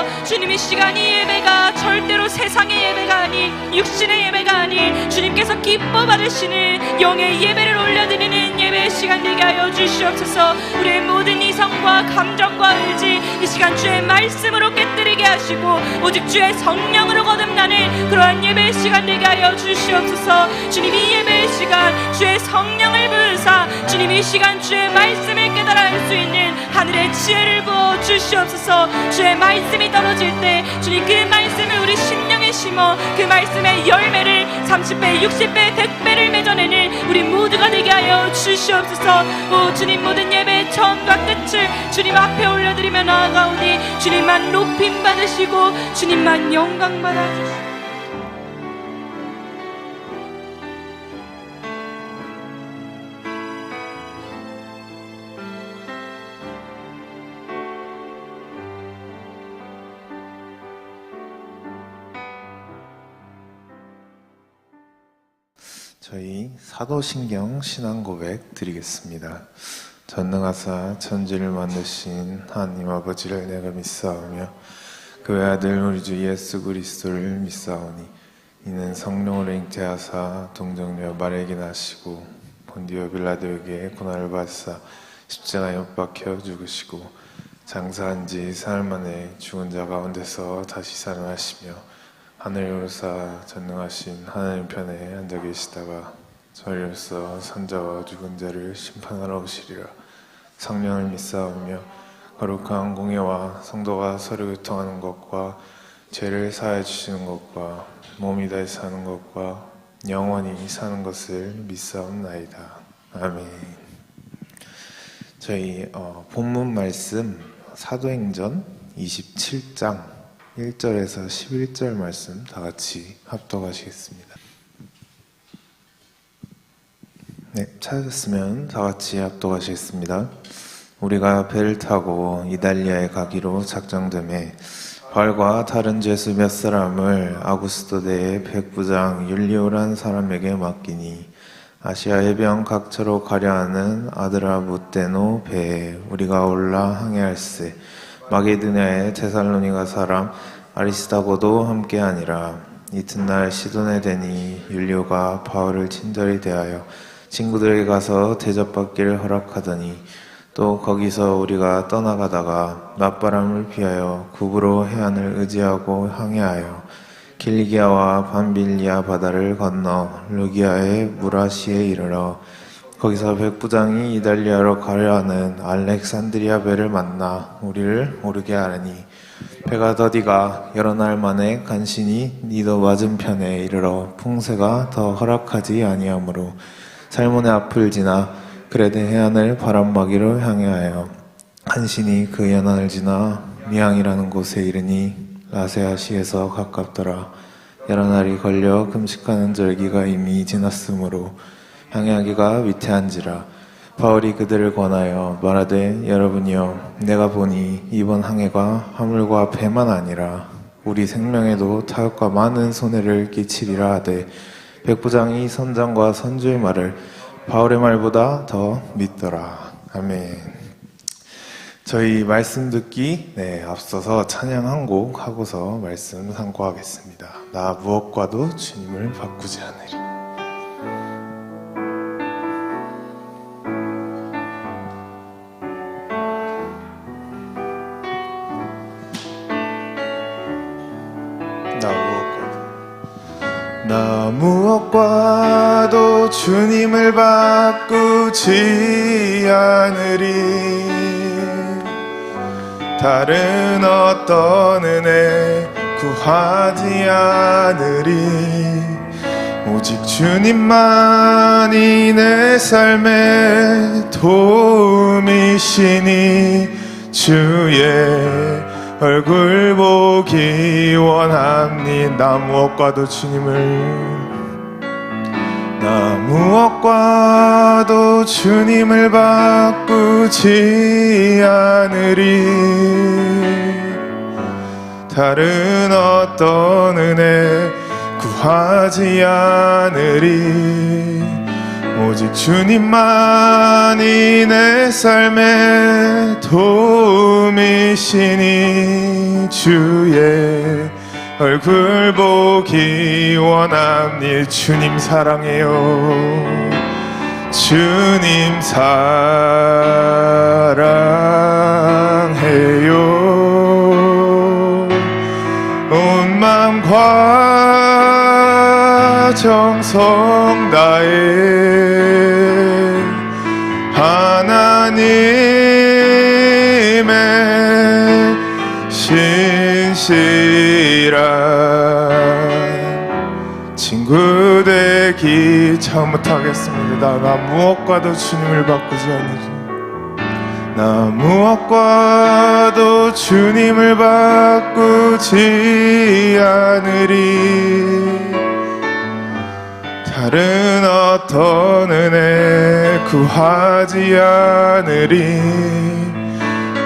주옵소서. 주님, 이 시간 이 예배가 절대로 세상의 예배가 아닌 육신의 예배가 아닌 주님께서 기뻐 받으시는 영의 예배를 올려드리는 예배의 시간 되게 하여 주시옵소서. 우리의 모든 이성과 감정과 의지 이 시간 주의 말씀으로 깨뜨리게 하시고 오직 주의 성령으로 거듭나는 그러한 예배의 시간 되게 하여 주시옵소서. 주님, 이 예배의 시간 주의 성령을 부으사 주님, 이 시간 주의 말씀을 깨달아 알 수 있는 하늘의 지혜를 부어 주시옵소서. 주의 말씀이 떨어질 때 주님, 그 말씀을 우리 심령에 심어 그 말씀의 열매를 30배, 60배, 100배를 맺어내는 우리 모두가 되게 하여 주시옵소서. 오 주님, 모든 예배의 처음과 끝을 주님 앞에 올려드리며 나아가오니 주님만 높임 받으시고 주님만 영광 받아주시옵소서. 저희 사도신경 신앙고백 드리겠습니다. 전능하사 천지를 만드신 하나님 아버지를 내가 믿사오며 그 외아들 우리 주 예수 그리스도를 믿사오니 이는 성령으로 잉태하사 동정녀 마리아에게 나시고 본디오 빌라도에게 고난을 받으사 십자가에 못 박혀 죽으시고 장사한 지 사흘 만에 죽은 자 가운데서 다시 살아나시며 하늘에 오르사 전능하신 하나님 편에 앉아 계시다가 저희로서 산자와 죽은 자를 심판하러 오시리라. 성령을 믿사오며 거룩한 공예와 성도가 서로 교통하는 것과 죄를 사하여 주시는 것과 몸이 다시 사는 것과 영원히 사는 것을 믿사옵나이다. 아멘. 저희 본문 말씀 사도행전 27장 1절에서 11절 말씀 다 같이 합독하시겠습니다. 네, 찾으셨으면 다 같이 합독하시겠습니다. 우리가 배를 타고 이달리아에 가기로 작정되매 바울과 다른 죄수 몇 사람을 아구스도대의 백부장 율리오란 사람에게 맡기니 아시아 해변 각처로 가려 하는 아드라무떼노 배에 우리가 올라 항해할세. 마게도냐의 데살로니가 사람 아리스다고도 함께하니라. 이튿날 시돈에 되니 율리오가 바울을 친절히 대하여 친구들에게 가서 대접받기를 허락하더니 또 거기서 우리가 떠나가다가 맞바람을 피하여 구브로 해안을 의지하고 항해하여 길리기아와 밤빌리아 바다를 건너 루기아의 무라시에 이르러 거기서 백부장이 이달리아로 가려 하는 알렉산드리아 배를 만나 우리를 오르게 하려니 배가 더디가 여러 날 만에 간신히 니도 맞은편에 이르러 풍세가 더 허락하지 아니하므로 살몬의 앞을 지나 그레데 해안을 바람막이로 향하여 간신히 그 연안을 지나 미항이라는 곳에 이르니 라세아시에서 가깝더라. 여러 날이 걸려 금식하는 절기가 이미 지났으므로 항해하기가 위태한지라. 바울이 그들을 권하여 말하되 여러분이여 내가 보니 이번 항해가 화물과 배만 아니라 우리 생명에도 타협과 많은 손해를 끼치리라 하되 백부장이 선장과 선주의 말을 바울의 말보다 더 믿더라. 아멘. 저희 말씀 듣기 앞서서 찬양 한 곡 하고서 말씀 상고하겠습니다. 나 무엇과도 주님을 바꾸지 않으리. 나 무엇과도 주님을 바꾸지 않으리. 다른 어떤 은혜 구하지 않으리. 오직 주님만이 내 삶의 도움이시니 주의 얼굴 보기 원합니다. 나 무엇과도 주님을 바꾸지 않으리. 다른 어떤 은혜 구하지 않으리. 오직 주님만이 내 삶의 도움이시니 주의 얼굴 보기 원합니. 주님 사랑해요. 주님 사랑해요. 온 마음과 정성 다해 하나님의 신실한 친구 되기 처음부터 하겠습니다. 나 무엇과도 주님을 바꾸지 않으리. 나 무엇과도 주님을 바꾸지 않으리. 다른 어떤 은혜 구하지 않으리.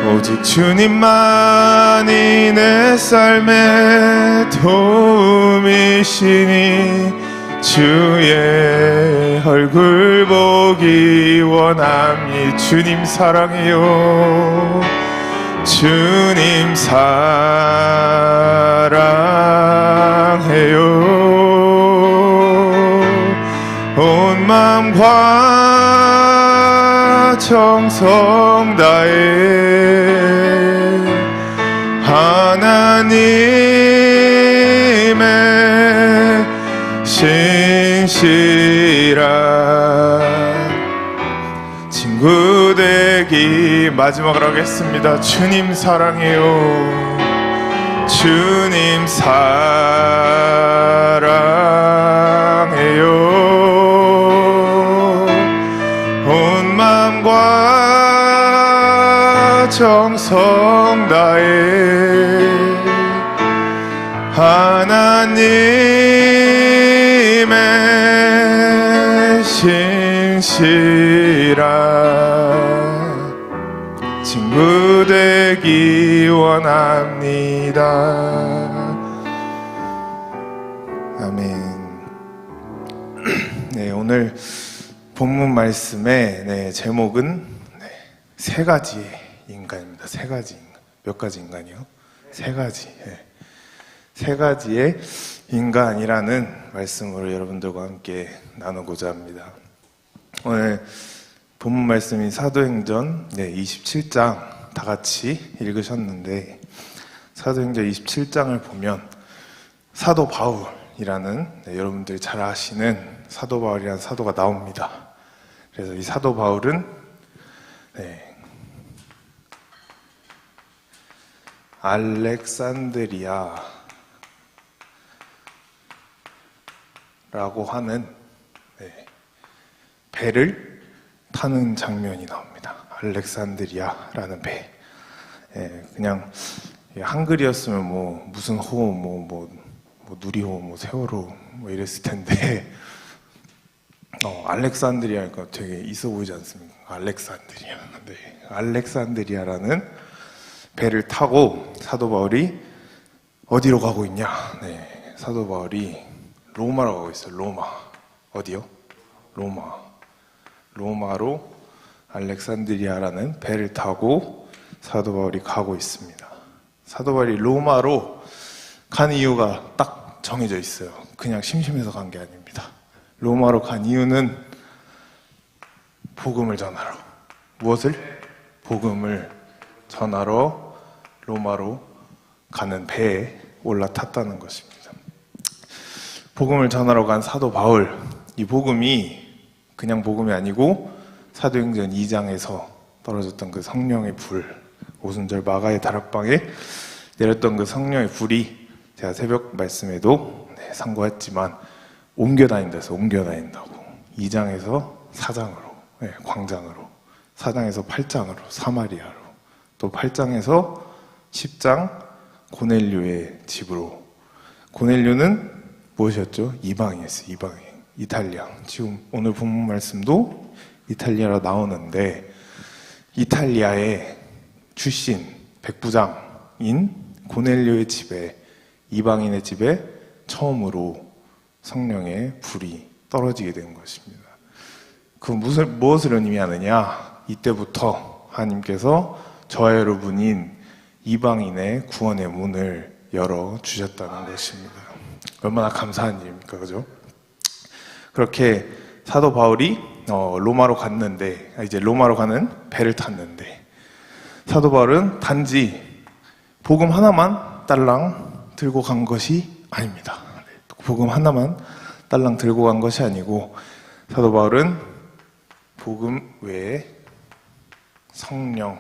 오직 주님만이 내 삶의 도움이시니 주의 얼굴 보기 원합니. 주님 사랑해요. 주님 사랑해요. 온 마음과 정성 다해 하나님의 신실한 친구 되기. 마지막으로 하겠습니다. 주님 사랑해요. 주님 사랑해요. 온 마음과 정성 다해 하나님의 신실한 친구 되기 원합니다. 아멘. 네, 오늘 본문 말씀의 제목은 세 가지의 인간입니다. 세 가지 인간. 몇 가지 인간이요? 세 가지. 세 가지의 인간이라는 말씀으로 여러분들과 함께 나누고자 합니다. 오늘 본문 말씀인 사도행전 27장 다 같이 읽으셨는데, 사도행전 27장을 보면 사도 바울이라는 여러분들이 잘 아시는 사도 바울이라는 사도가 나옵니다. 그래서 이 사도 바울은 알렉산드리아 라고 하는 배를 타는 장면이 나옵니다. 알렉산드리아라는 배. 그냥 한글이었으면 무슨 호, 뭐 누리호, 세월호 이랬을 텐데 알렉산드리아니까 되게 있어 보이지 않습니까? 알렉산드리아. 알렉산드리아라는 배를 타고 사도 바울이 어디로 가고 있냐? 사도 바울이 로마로 가고 있어요. 로마. 어디요? 로마로 알렉산드리아라는 배를 타고 사도 바울이 가고 있습니다. 사도 바울이 로마로 간 이유가 딱 정해져 있어요. 그냥 심심해서 간 게 아닙니다. 로마로 간 이유는 복음을 전하러. 무엇을? 복음을 전하러 로마로 가는 배에 올라탔다는 것입니다. 복음을 전하러 간 사도 바울, 이 복음이 그냥 복음이 아니고 사도행전 2장에서 떨어졌던 그 성령의 불, 오순절 마가의 다락방에 내렸던 그 성령의 불이 제가 새벽 말씀에도 상고했지만 옮겨다닌다고 2장에서 4장으로, 광장으로, 4장에서 8장으로, 사마리아로, 또 8장에서 10장 고넬료의 집으로. 고넬료는 무엇이었죠? 이방이었어요. 이방인, 이탈리아. 지금 오늘 본문 말씀도 이탈리아로 나오는데, 이탈리아의 출신 백부장인 고넬료의 집에, 이방인의 집에 처음으로 성령의 불이 떨어지게 된 것입니다. 그 무엇을 의미하느냐? 이때부터 하나님께서 저와 여러분인 이방인의 구원의 문을 열어주셨다는 것입니다. 얼마나 감사한 일입니까? 그죠? 그렇게 사도 바울이 로마로 갔는데, 이제 로마로 가는 배를 탔는데, 사도 바울은 단지 복음 하나만 딸랑 들고 간 것이 아닙니다. 복음 하나만 딸랑 들고 간 것이 아니고, 사도 바울은 복음 외에 성령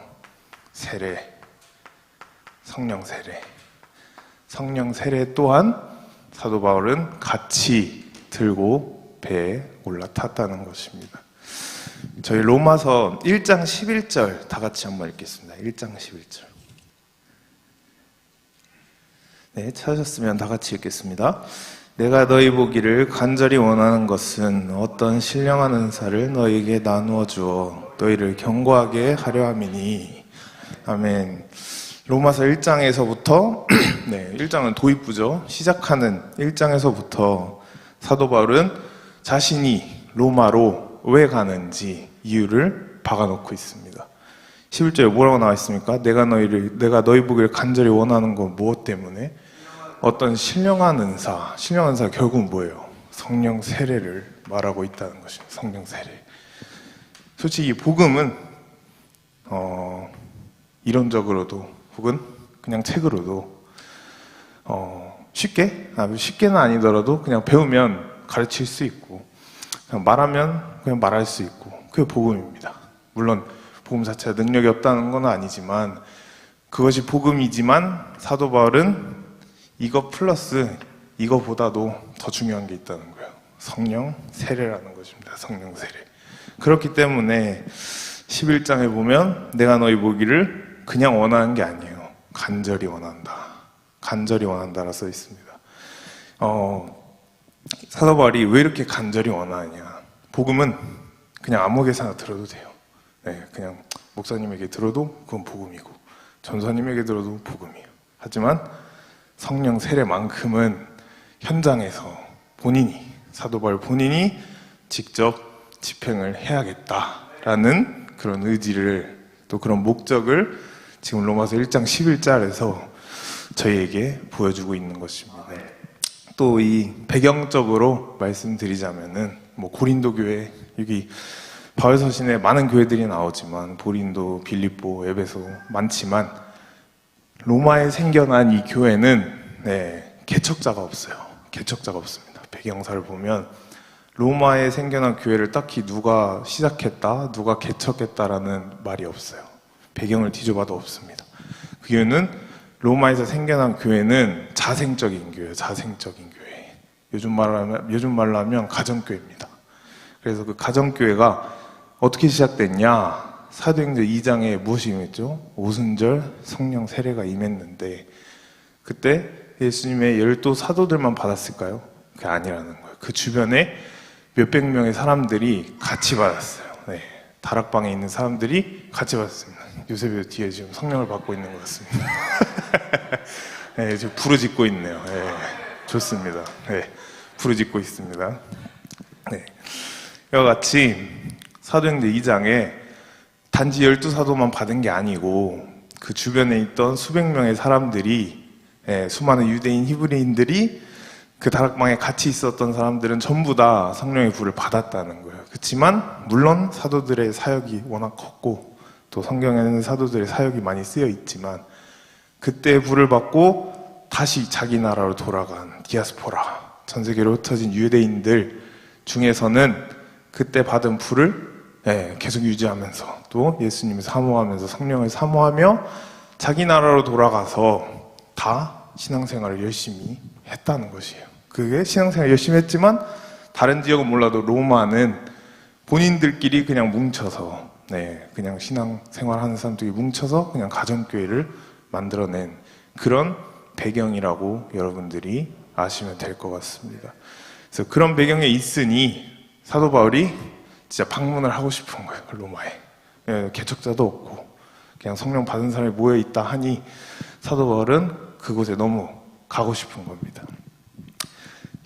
세례 또한 사도 바울은 같이 들고 배에 올라탔다는 것입니다. 저희 로마서 1장 11절 다 같이 한번 읽겠습니다. 1장 11절. 네, 찾으셨으면 다 같이 읽겠습니다. 내가 너희 보기를 간절히 원하는 것은 어떤 신령한 은사를 너희에게 나누어 주어 너희를 견고하게 하려 함이니. 아멘. 로마서 1장에서부터 네, 1장은 도입부죠. 시작하는 1장에서부터 사도 바울은 자신이 로마로 왜 가는지 이유를 박아놓고 있습니다. 11절에 뭐라고 나와 있습니까? 내가 너희 보기를 간절히 원하는 건 무엇 때문에? 어떤 신령한 은사 결국은 뭐예요? 성령 세례를 말하고 있다는 것입니다. 성령 세례. 솔직히 복음은 이론적으로도 혹은 그냥 책으로도 쉽게는 아니더라도 그냥 배우면 가르칠 수 있고, 그냥 말하면 그냥 말할 수 있고, 그게 복음입니다. 물론 복음 자체가 능력이 없다는 건 아니지만, 그것이 복음이지만 사도 바울은 이거 플러스 이거보다도 더 중요한 게 있다는 거예요. 성령 세례라는 것입니다. 성령 세례. 그렇기 때문에 11장에 보면 내가 너희 보기를 그냥 원하는 게 아니에요. 간절히 원한다. 간절히 원한다라 써 있습니다. 사도 바울이 왜 이렇게 간절히 원하느냐? 복음은 그냥 아무개나 들어도 돼요. 네, 그냥 목사님에게 들어도 그건 복음이고, 전사님에게 들어도 복음이에요. 하지만 성령 세례만큼은 현장에서 사도 바울 본인이 직접 집행을 해야겠다라는 그런 의지를, 또 그런 목적을 지금 로마서 1장 11절에서 저희에게 보여주고 있는 것입니다. 또 이 배경적으로 말씀드리자면은 고린도 교회, 여기 바울 서신에 많은 교회들이 나오지만 고린도, 빌립보, 에베소 많지만 로마에 생겨난 이 교회는 개척자가 없어요. 개척자가 없습니다. 배경사를 보면 로마에 생겨난 교회를 딱히 누가 시작했다, 누가 개척했다라는 말이 없어요. 배경을 뒤져봐도 없습니다. 그 이유는 로마에서 생겨난 교회는 자생적인 교회예요. 자생적인 교회. 요즘 말로 하면 가정교회입니다. 그래서 그 가정교회가 어떻게 시작됐냐? 사도행전 2장에 무엇이 임했죠? 오순절 성령 세례가 임했는데, 그때 예수님의 12 사도들만 받았을까요? 그게 아니라는 거예요. 그 주변에 몇백 명의 사람들이 같이 받았어요. 네, 다락방에 있는 사람들이 같이 받았습니다. 요셉이 뒤에 지금 성령을 받고 있는 것 같습니다. 네, 지금 부르짖고 있네요. 네, 좋습니다. 네, 부르짖고 있습니다. 네, 이와 같이 사도행전 2장에 단지 12사도만 받은 게 아니고 그 주변에 있던 수백 명의 사람들이, 수많은 유대인, 히브리인들이 그 다락방에 같이 있었던 사람들은 전부 다 성령의 불을 받았다는 거예요. 그렇지만 물론 사도들의 사역이 워낙 컸고 또 성경에는 사도들의 사역이 많이 쓰여 있지만, 그때 불을 받고 다시 자기 나라로 돌아간 디아스포라, 전 세계로 흩어진 유대인들 중에서는 그때 받은 불을 계속 유지하면서 또 예수님을 사모하면서 성령을 사모하며 자기 나라로 돌아가서 다 신앙생활을 열심히 했다는 것이에요. 그게 신앙생활 열심히 했지만 다른 지역은 몰라도 로마는 본인들끼리 그냥 뭉쳐서, 그냥 신앙생활하는 사람들이 뭉쳐서 그냥 가정교회를 만들어낸 그런 배경이라고 여러분들이 아시면 될 것 같습니다. 그래서 그런 배경에 있으니 사도 바울이 진짜 방문을 하고 싶은 거예요. 로마에. 개척자도 없고 그냥 성령 받은 사람이 모여있다 하니 사도 바울은 그곳에 너무 가고 싶은 겁니다.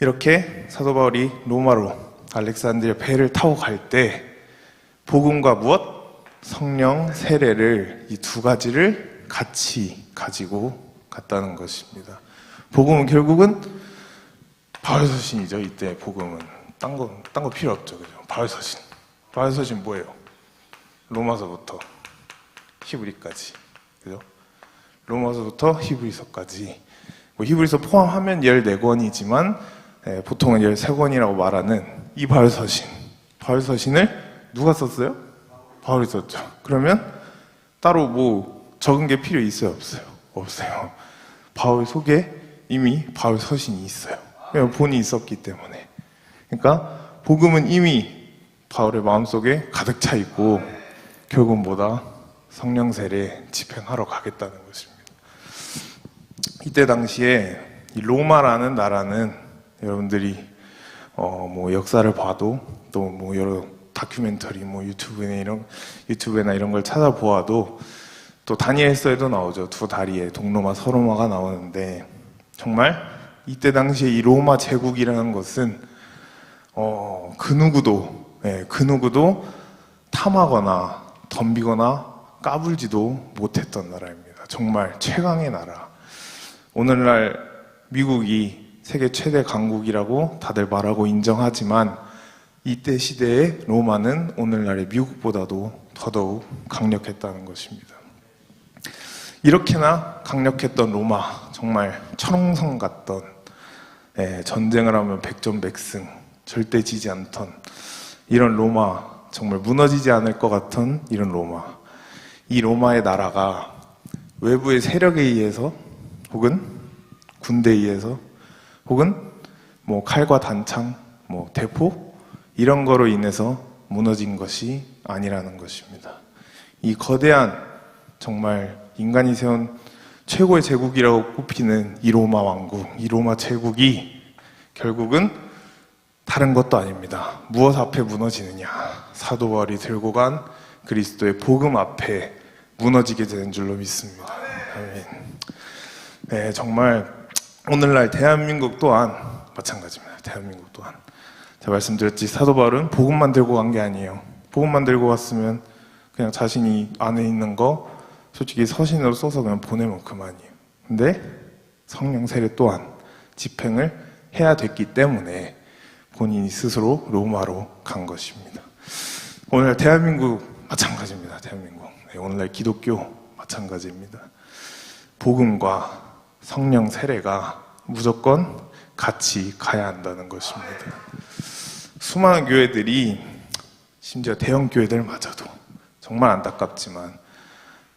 이렇게 사도 바울이 로마로 알렉산드리아 배를 타고 갈 때 복음과 무엇? 성령, 세례를 이 두 가지를 같이 가지고 갔다는 것입니다. 복음은 결국은 바울서신이죠. 이때 복음은 딴 거 필요 없죠. 그죠? 바울서신. 바울서신 뭐예요? 로마서부터 히브리까지. 그죠? 로마서부터 히브리서까지. 뭐 히브리서 포함하면 14권이지만 보통은 13권이라고 말하는 이 바울서신. 바울서신을 누가 썼어요? 바울이 썼죠. 그러면 따로 뭐 적은 게 필요 있어요? 없어요? 없어요. 바울 속에 이미 바울서신이 있어요. 왜냐면 본인이 썼기 때문에. 그러니까 복음은 이미 바울의 마음속에 가득 차 있고 결국은 뭐다? 성령 세례 집행하러 가겠다는 것입니다. 이때 당시에 이 로마라는 나라는 여러분들이 뭐 역사를 봐도 또 뭐 여러 다큐멘터리 뭐 유튜브나 이런 걸 찾아보아도 또 다니엘서에도 나오죠. 두 다리에 동로마 서로마가 나오는데 정말 이때 당시에 이 로마 제국이라는 것은 그 누구도 탐하거나 덤비거나 까불지도 못했던 나라입니다. 정말 최강의 나라. 오늘날 미국이 세계 최대 강국이라고 다들 말하고 인정하지만 이때 시대의 로마는 오늘날의 미국보다도 더더욱 강력했다는 것입니다. 이렇게나 강력했던 로마, 정말 천홍성 같던, 전쟁을 하면 백전백승, 절대 지지 않던 이런 로마, 정말 무너지지 않을 것 같은 이런 로마. 이 로마의 나라가 외부의 세력에 의해서 혹은 군대에 의해서 혹은 뭐 칼과 단창, 뭐 대포 이런 거로 인해서 무너진 것이 아니라는 것입니다. 이 거대한 정말 인간이 세운 최고의 제국이라고 꼽히는 이 로마 왕국, 이 로마 제국이 결국은 다른 것도 아닙니다. 무엇 앞에 무너지느냐? 사도 바울이 들고 간 그리스도의 복음 앞에 무너지게 되는 줄로 믿습니다. 아멘. 네, 정말 오늘날 대한민국 또한 마찬가지입니다. 대한민국 또한 제가 말씀드렸지 사도 바울은 복음만 들고 간 게 아니에요. 복음만 들고 갔으면 그냥 자신이 안에 있는 거 솔직히 서신으로 써서 그냥 보내면 그만이에요. 근데 성령 세례 또한 집행을 해야 됐기 때문에 본인이 스스로 로마로 간 것입니다. 오늘날 대한민국 마찬가지입니다. 대한민국. 네, 오늘날 기독교 마찬가지입니다. 복음과 성령 세례가 무조건 같이 가야 한다는 것입니다. 수많은 교회들이 심지어 대형 교회들마저도 정말 안타깝지만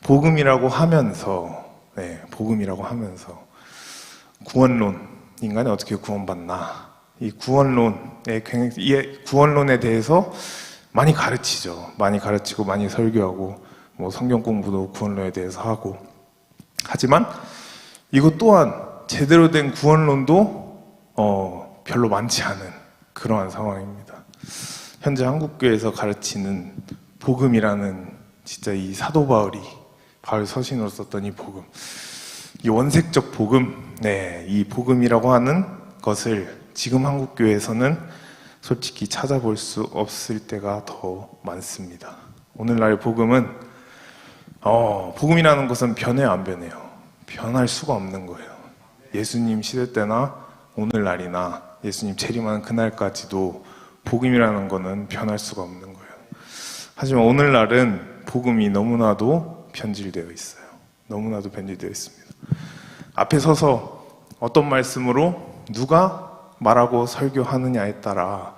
복음이라고 하면서 구원론, 인간이 어떻게 구원받나 이 구원론에 대해서 많이 가르치죠. 많이 가르치고 많이 설교하고 뭐 성경 공부도 구원론에 대해서 하고 하지만 이것 또한 제대로 된 구원론도 별로 많지 않은 그러한 상황입니다. 현재 한국교회에서 가르치는 복음이라는 진짜 이 사도 바울 서신으로 썼던 이 복음, 이 원색적 복음, 이 복음이라고 하는 것을 지금 한국교회에서는 솔직히 찾아볼 수 없을 때가 더 많습니다. 오늘날의 복음은 복음이라는 것은 변해요, 안 변해요? 변할 수가 없는 거예요. 예수님 시대 때나 오늘날이나 예수님 재림하는 그날까지도 복음이라는 것은 변할 수가 없는 거예요. 하지만 오늘날은 복음이 너무나도 변질되어 있어요. 너무나도 변질되어 있습니다. 앞에 서서 어떤 말씀으로 누가 말하고 설교하느냐에 따라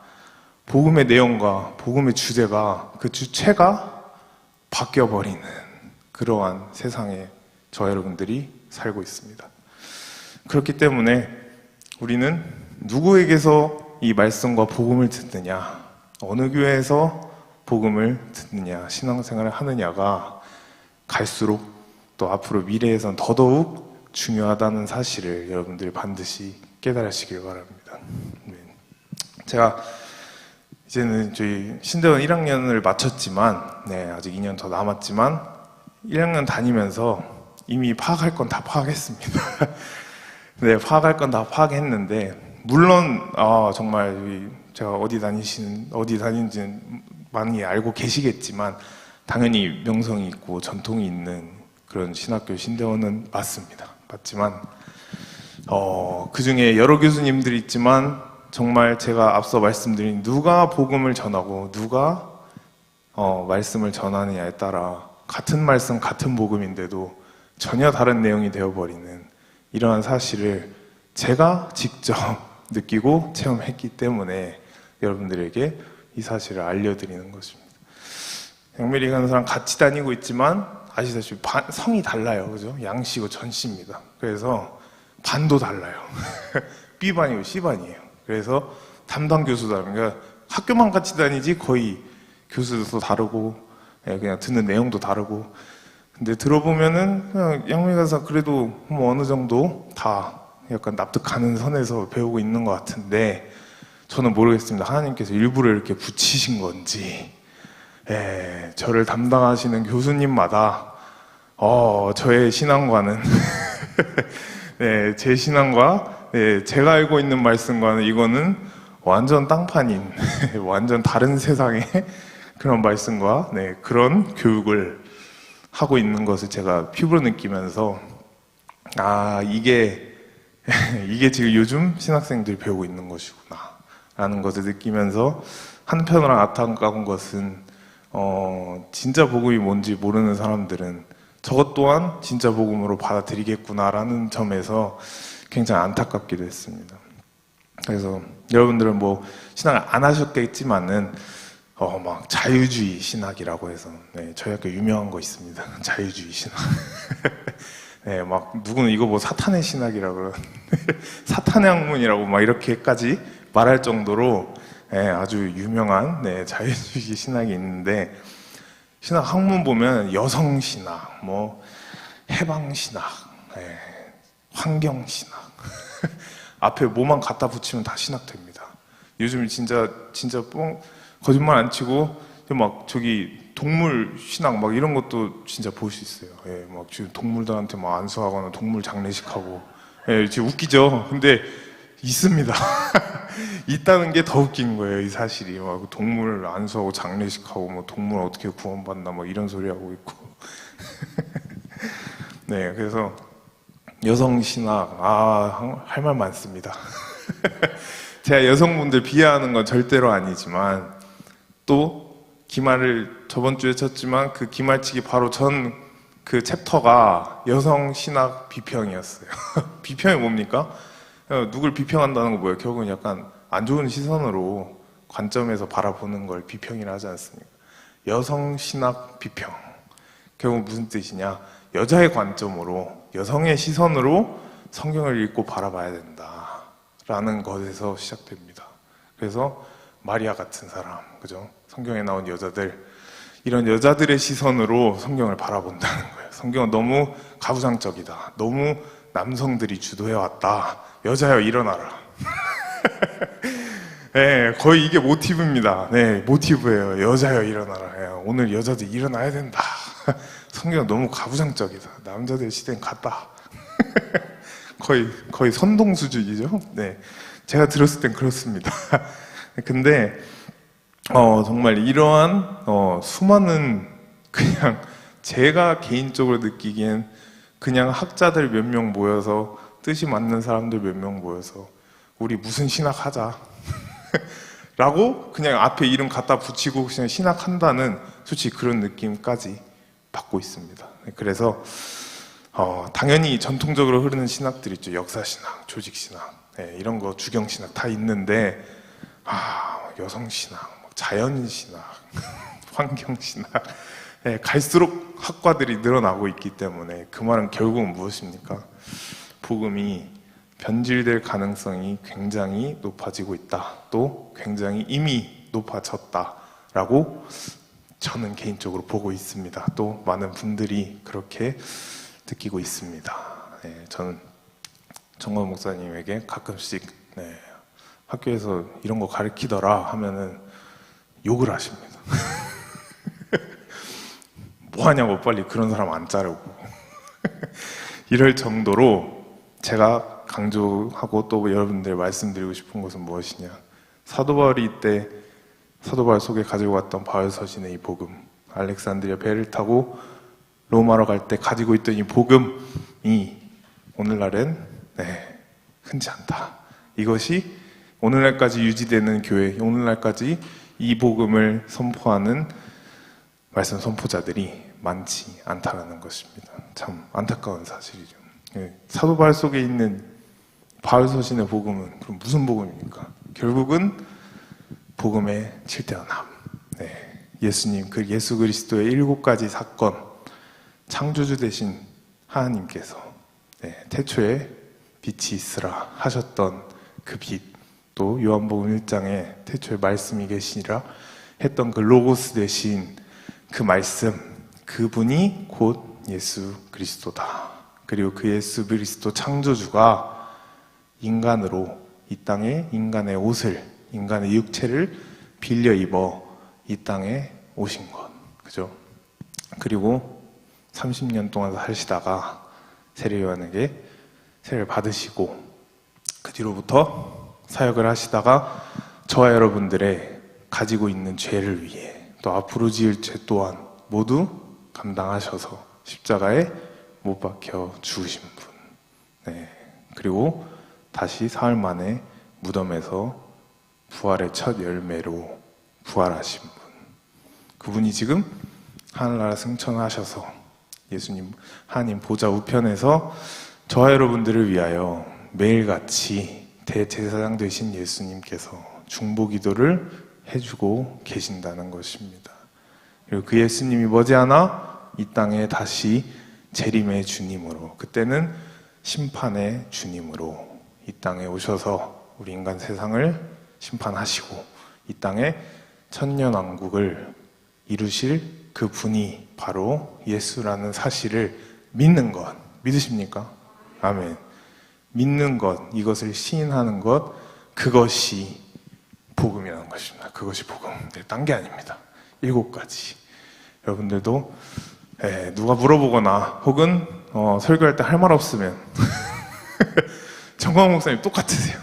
복음의 내용과 복음의 주제가 그 주체가 바뀌어버리는 그러한 세상에 저 여러분들이 살고 있습니다. 그렇기 때문에 우리는 누구에게서 이 말씀과 복음을 듣느냐, 어느 교회에서 복음을 듣느냐, 신앙생활을 하느냐가 갈수록 또 앞으로 미래에선 더더욱 중요하다는 사실을 여러분들이 반드시 깨달으시길 바랍니다. 제가 이제는 저희 신대원 1학년을 마쳤지만 아직 2년 더 남았지만 1학년 다니면서 이미 파악할 건 다 파악했습니다. 네, 파악할 건 다 파악했는데 물론 정말 제가 어디 다니는지는 많이 알고 계시겠지만 당연히 명성이 있고 전통이 있는 그런 신학교 신대원은 맞습니다. 맞지만 그 중에 여러 교수님들이 있지만 정말 제가 앞서 말씀드린 누가 복음을 전하고 누가 말씀을 전하느냐에 따라 같은 말씀 같은 복음인데도 전혀 다른 내용이 되어버리는 이러한 사실을 제가 직접 느끼고 체험했기 때문에 여러분들에게 이 사실을 알려드리는 것입니다. 양메리 가는 사람 같이 다니고 있지만 아시다시피 성이 달라요. 그죠? 양씨고 전씨입니다. 그래서 반도 달라요. B반이고 C반이에요. 그래서 담당 교수도 다르고, 그러니까 학교만 같이 다니지 거의 교수도 다르고 그냥 듣는 내용도 다르고. 근데 들어보면은 그냥 양메리 가는 사람 그래도 뭐 어느 정도 다 약간 납득하는 선에서 배우고 있는 것 같은데 저는 모르겠습니다. 하나님께서 일부러 이렇게 붙이신 건지 저를 담당하시는 교수님마다 저의 신앙과는 제 신앙과 제가 알고 있는 말씀과는 이거는 완전 땅판인 완전 다른 세상의 그런 말씀과 그런 교육을 하고 있는 것을 제가 피부로 느끼면서 이게 지금 요즘 신학생들이 배우고 있는 것이구나 라는 것을 느끼면서 한편으로 안타까운 것은 진짜 복음이 뭔지 모르는 사람들은 저것 또한 진짜 복음으로 받아들이겠구나라는 점에서 굉장히 안타깝기도 했습니다. 그래서 여러분들은 뭐 신학을 안 하셨겠지만은 막 자유주의 신학이라고 해서 저희 학교 유명한 거 있습니다. 자유주의 신학. 막 누구는 이거 뭐 사탄의 신학이라고 그러는데 사탄의 학문이라고 막 이렇게까지 말할 정도로 아주 유명한 자유주의 신학이 있는데 신학 학문 보면 여성 신학, 뭐 해방 신학, 환경 신학 앞에 뭐만 갖다 붙이면 다 신학 됩니다. 요즘 진짜 거짓말 안 치고 막 저기 동물 신학 막 이런 것도 진짜 볼 수 있어요. 막 지금 동물들한테 막 안수하거나 동물 장례식하고 지금 웃기죠. 근데 있습니다. 있다는 게 더 웃긴 거예요, 이 사실이. 막 동물 안수하고 장례식하고 뭐 동물 어떻게 구원받나 뭐 이런 소리 하고 있고. 그래서 여성 신학 할 말 많습니다. 제가 여성분들 비하하는 건 절대로 아니지만 또 기말을 저번 주에 쳤지만 그 기말치기 바로 전 그 챕터가 여성 신학 비평이었어요. 비평이 뭡니까? 누굴 비평한다는 거 뭐예요? 결국은 약간 안 좋은 시선으로 관점에서 바라보는 걸 비평이라 하지 않습니까? 여성 신학 비평. 결국 무슨 뜻이냐? 여자의 관점으로, 여성의 시선으로 성경을 읽고 바라봐야 된다라는 것에서 시작됩니다. 그래서 마리아 같은 사람, 그죠? 성경에 나온 여자들, 이런 여자들의 시선으로 성경을 바라본다는 거예요. 성경은 너무 가부장적이다. 너무 남성들이 주도해왔다. 여자여 일어나라. 거의 이게 모티브입니다. 모티브예요. 여자여 일어나라. 오늘 여자들 일어나야 된다. 성경은 너무 가부장적이다. 남자들 시대는 갔다. 거의 선동 수준이죠. 제가 들었을 땐 그렇습니다. 근데 정말 이러한 수많은 그냥 제가 개인적으로 느끼기엔 그냥 학자들 몇 명 모여서 뜻이 맞는 사람들 몇 명 모여서 우리 무슨 신학 하자 라고 그냥 앞에 이름 갖다 붙이고 그냥 신학한다는 솔직히 그런 느낌까지 받고 있습니다. 그래서 당연히 전통적으로 흐르는 신학들 있죠. 역사신학, 조직신학 이런 거 주경신학 다 있는데 여성신학, 자연신학, 환경신학 갈수록 학과들이 늘어나고 있기 때문에 그 말은 결국은 무엇입니까? 복음이 변질될 가능성이 굉장히 높아지고 있다. 또 굉장히 이미 높아졌다라고 저는 개인적으로 보고 있습니다. 또 많은 분들이 그렇게 느끼고 있습니다. 저는 정건 목사님에게 가끔씩 학교에서 이런 거 가르치더라 하면은 욕을 하십니다. 뭐 하냐고 빨리 그런 사람 안 자르고 이럴 정도로 제가 강조하고 또 여러분들 말씀드리고 싶은 것은 무엇이냐, 사도 바울이 이때 사도 바울 속에 가지고 갔던 바울 서신의 이 복음, 알렉산드리아 배를 타고 로마로 갈 때 가지고 있던 이 복음이 오늘날은 흔치 않다. 이것이 오늘날까지 유지되는 교회, 오늘날까지 이 복음을 선포하는 말씀 선포자들이 많지 않다라는 것입니다. 참 안타까운 사실이죠. 사도 바울 속에 있는 바울 서신의 복음은 그럼 무슨 복음입니까? 결국은 복음의 7대 연합. 예수님, 그 예수 그리스도의 7가지 사건, 창조주 되신 하나님께서 태초에 빛이 있으라 하셨던 그 빛, 또 요한복음 1장에 태초에 말씀이 계시니라 했던 그 로고스 되신 그 말씀, 그분이 곧 예수 그리스도다. 그리고 그 예수 그리스도 창조주가 인간으로 이 땅에 인간의 옷을, 인간의 육체를 빌려 입어 이 땅에 오신 것. 그죠? 그리고 30년 동안 사시다가 세례 요한에게 세례를 받으시고 그 뒤로부터 사역을 하시다가 저와 여러분들의 가지고 있는 죄를 위해 또 앞으로 지을 죄 또한 모두 감당하셔서 십자가에 못 박혀 죽으신 분. 그리고 다시 사흘 만에 무덤에서 부활의 첫 열매로 부활하신 분. 그분이 지금 하늘나라 승천하셔서 예수님 하나님 보좌 우편에서 저와 여러분들을 위하여 매일같이 대제사장 되신 예수님께서 중보기도를 해주고 계신다는 것입니다. 그리고 그 예수님이 머지않아 이 땅에 다시 재림의 주님으로, 그때는 심판의 주님으로 이 땅에 오셔서 우리 인간 세상을 심판하시고 이 땅에 천년왕국을 이루실 그 분이 바로 예수라는 사실을 믿는 것, 믿으십니까? 아멘. 믿는 것, 이것을 시인하는 것, 그것이 복음이라는 것입니다. 그것이 복음. 딴 게 아닙니다. 7가지. 여러분들도 누가 물어보거나 혹은 설교할 때 할 말 없으면 정광 목사님 똑같으세요.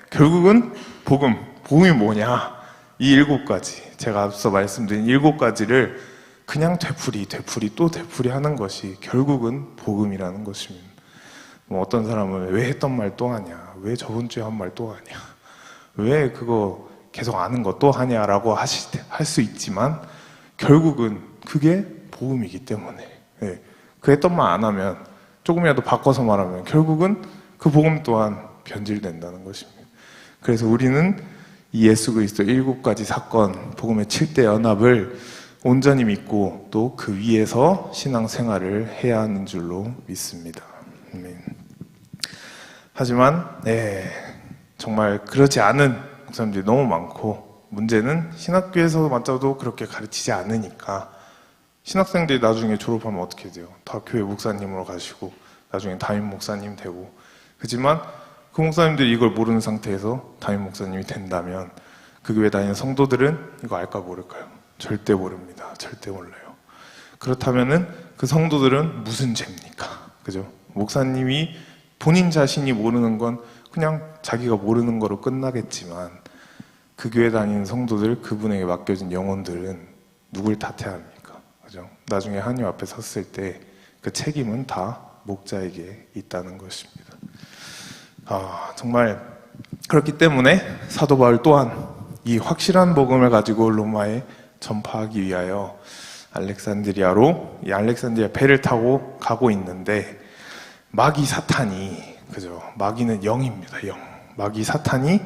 결국은 복음이 뭐냐? 이 7가지, 제가 앞서 말씀드린 7가지를 그냥 되풀이 또 되풀이 하는 것이 결국은 복음이라는 것입니다. 어떤 사람은 왜 했던 말 또 하냐? 왜 저번 주에 한 말 또 하냐? 왜 그거 계속 아는 거 또 하냐라고 할 수 있지만 결국은 그게 복음이기 때문에 그 했던 말 안 하면 조금이라도 바꿔서 말하면 결국은 그 복음 또한 변질된다는 것입니다. 그래서 우리는 이 예수 그리스도 7가지 사건, 복음의 7대 연합을 온전히 믿고 또 그 위에서 신앙생활을 해야 하는 줄로 믿습니다. 하지만 정말 그렇지 않은 사람들이 너무 많고, 문제는 신학교에서마저도 그렇게 가르치지 않으니까 신학생들이 나중에 졸업하면 어떻게 돼요? 다 교회 목사님으로 가시고 나중에 담임 목사님 되고. 하지만 그 목사님들이 이걸 모르는 상태에서 담임 목사님이 된다면 그 교회 다니는 성도들은 이거 알까 모를까요? 절대 모릅니다. 절대 몰라요. 그렇다면은 그 성도들은 무슨 죄입니까? 그죠? 목사님이 본인 자신이 모르는 건 그냥 자기가 모르는 거로 끝나겠지만 그 교회 다니는 성도들, 그분에게 맡겨진 영혼들은 누굴 탓해야 합니까? 그죠? 나중에 하나님 앞에 섰을 때 그 책임은 다 목자에게 있다는 것입니다. 정말 그렇기 때문에 사도 바울 또한 이 확실한 복음을 가지고 로마에 전파하기 위하여 알렉산드리아로, 이 알렉산드리아 배를 타고 가고 있는데 마귀 사탄이, 그죠? 마귀는 영입니다. 영. 마귀 사탄이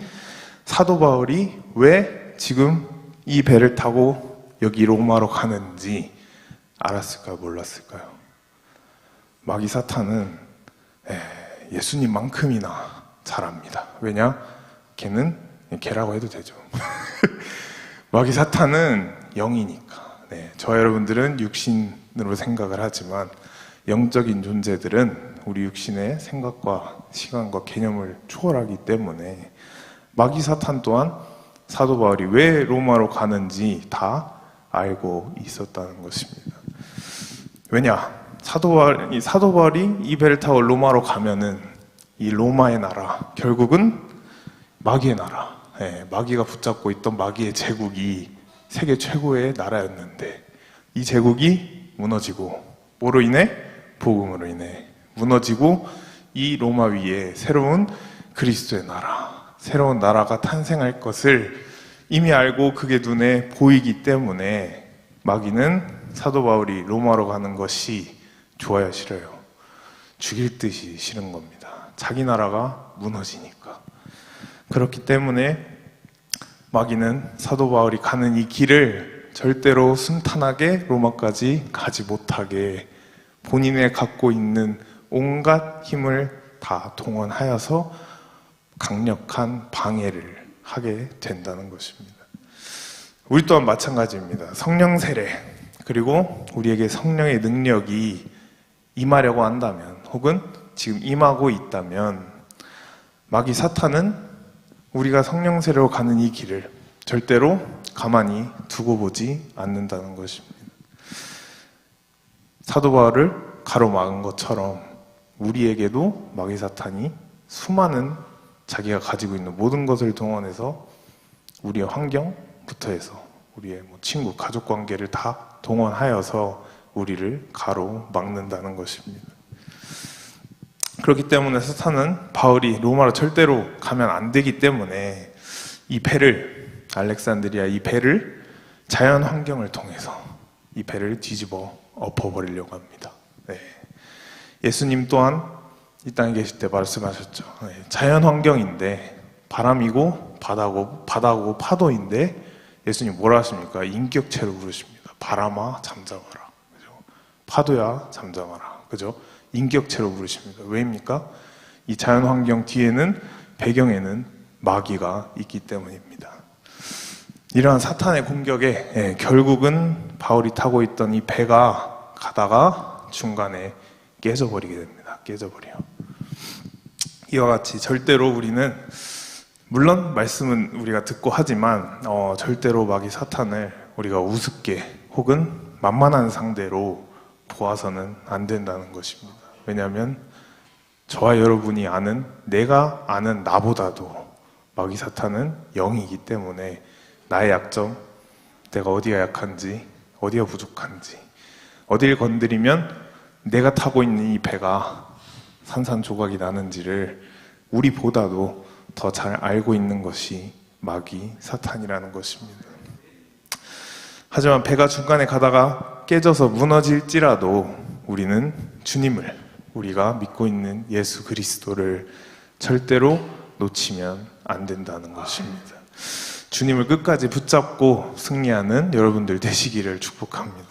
사도 바울이 왜 지금 이 배를 타고 여기 로마로 가는지 알았을까요? 몰랐을까요? 마귀 사탄은 예수님만큼이나 잘 압니다. 왜냐? 걔는 걔라고 해도 되죠. 마귀 사탄은 영이니까. 저 여러분들은 육신으로 생각을 하지만 영적인 존재들은 우리 육신의 생각과 시간과 개념을 초월하기 때문에 마귀 사탄 또한 사도 바울이 왜 로마로 가는지 다 알고 있었다는 것입니다. 왜냐? 사도 바울이 이 배를 타고 로마로 가면은 이 로마의 나라, 결국은 마귀의 나라, 마귀가 붙잡고 있던 마귀의 제국이 세계 최고의 나라였는데 이 제국이 무너지고 뭐로 인해? 복음으로 인해 무너지고 이 로마 위에 새로운 그리스도의 나라, 새로운 나라가 탄생할 것을 이미 알고 그게 눈에 보이기 때문에 마귀는 사도 바울이 로마로 가는 것이 좋아요, 싫어요? 죽일 듯이 싫은 겁니다. 자기 나라가 무너지니까. 그렇기 때문에 마귀는 사도 바울이 가는 이 길을 절대로 순탄하게 로마까지 가지 못하게 본인의 갖고 있는 온갖 힘을 다 동원하여서 강력한 방해를 하게 된다는 것입니다. 우리 또한 마찬가지입니다. 성령 세례, 그리고 우리에게 성령의 능력이 임하려고 한다면, 혹은 지금 임하고 있다면, 마귀 사탄은 우리가 성령 세례로 가는 이 길을 절대로 가만히 두고 보지 않는다는 것입니다. 사도 바울을 가로막은 것처럼 우리에게도 마귀 사탄이 수많은 자기가 가지고 있는 모든 것을 동원해서 우리의 환경부터 해서 우리의 친구, 가족 관계를 다 동원하여서 우리를 가로막는다는 것입니다. 그렇기 때문에 사탄은 바울이 로마로 절대로 가면 안 되기 때문에 이 배를, 알렉산드리아 이 배를 자연 환경을 통해서 이 배를 뒤집어 엎어버리려고 합니다. 예수님 또한 이 땅에 계실 때 말씀하셨죠. 자연 환경인데 바람이고 바다고 파도인데 예수님 뭐라 하십니까? 인격체로 부르십니다. 바람아 잠잠하라. 그죠? 파도야 잠잠하라. 그죠? 인격체로 부르십니다. 왜입니까? 이 자연 환경 뒤에는, 배경에는 마귀가 있기 때문입니다. 이러한 사탄의 공격에 결국은 바울이 타고 있던 이 배가 가다가 중간에 깨져버리게 됩니다. 깨져버려. 이와 같이 절대로 우리는, 물론 말씀은 우리가 듣고 하지만 절대로 마귀 사탄을 우리가 우습게 혹은 만만한 상대로 보아서는 안 된다는 것입니다. 왜냐하면 저와 여러분이 아는, 내가 아는 나보다도 마귀 사탄은 영이기 때문에 나의 약점, 내가 어디가 약한지, 어디가 부족한지, 어디를 건드리면 내가 타고 있는 이 배가 산산조각이 나는지를 우리보다도 더 잘 알고 있는 것이 마귀 사탄이라는 것입니다. 하지만 배가 중간에 가다가 깨져서 무너질지라도 우리는 주님을, 우리가 믿고 있는 예수 그리스도를 절대로 놓치면 안 된다는 것입니다. 주님을 끝까지 붙잡고 승리하는 여러분들 되시기를 축복합니다.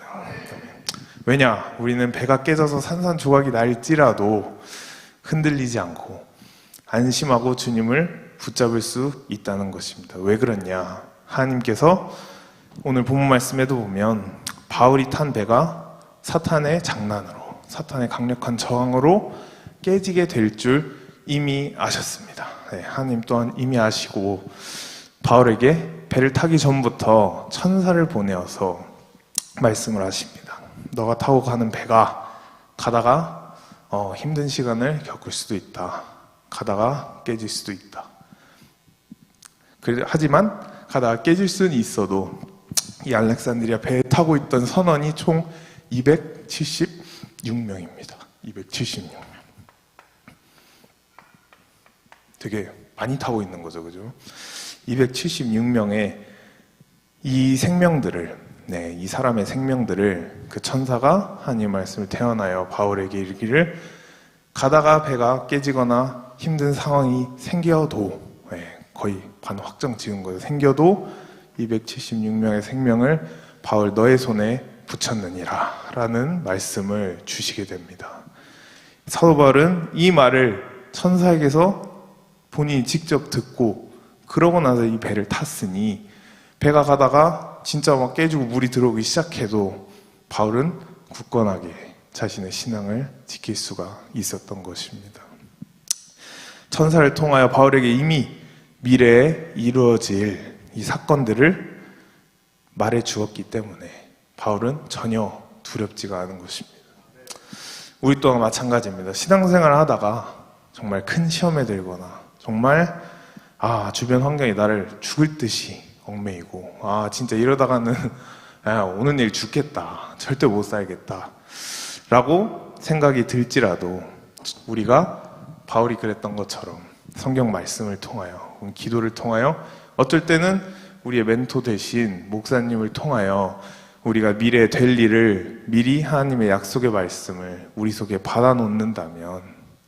왜냐? 우리는 배가 깨져서 산산조각이 날지라도 흔들리지 않고 안심하고 주님을 붙잡을 수 있다는 것입니다. 왜 그러냐? 하나님께서 오늘 본문 말씀에도 보면 바울이 탄 배가 사탄의 장난으로, 사탄의 강력한 저항으로 깨지게 될 줄 이미 아셨습니다. 하나님 또한 이미 아시고 바울에게 배를 타기 전부터 천사를 보내어서 말씀을 하십니다. 너가 타고 가는 배가 가다가 힘든 시간을 겪을 수도 있다. 가다가 깨질 수도 있다. 하지만 가다가 깨질 수는 있어도 이 알렉산드리아 배에 타고 있던 선원이 총 276명입니다. 276명. 되게 많이 타고 있는 거죠, 그죠? 276명의 이 생명들을, 이 사람의 생명들을 그 천사가 하나님의 말씀을 태어나여 바울에게 이르기를, 가다가 배가 깨지거나 힘든 상황이 생겨도, 거의 반확정 지은 거예요. 생겨도 276명의 생명을 바울 너의 손에 붙였느니라 라는 말씀을 주시게 됩니다. 사도 바울은 이 말을 천사에게서 본인이 직접 듣고 그러고 나서 이 배를 탔으니 배가 가다가 진짜 막 깨지고 물이 들어오기 시작해도 바울은 굳건하게 자신의 신앙을 지킬 수가 있었던 것입니다. 천사를 통하여 바울에게 이미 미래에 이루어질 이 사건들을 말해 주었기 때문에 바울은 전혀 두렵지가 않은 것입니다. 우리 또한 마찬가지입니다. 신앙생활을 하다가 정말 큰 시험에 들거나 정말 주변 환경이 나를 죽을 듯이 얽매이고, 진짜 이러다가는 오는 일 죽겠다, 절대 못 살겠다 라고 생각이 들지라도 우리가 바울이 그랬던 것처럼 성경 말씀을 통하여, 기도를 통하여, 어쩔 때는 우리의 멘토 되신 목사님을 통하여 우리가 미래에 될 일을 미리 하나님의 약속의 말씀을 우리 속에 받아놓는다면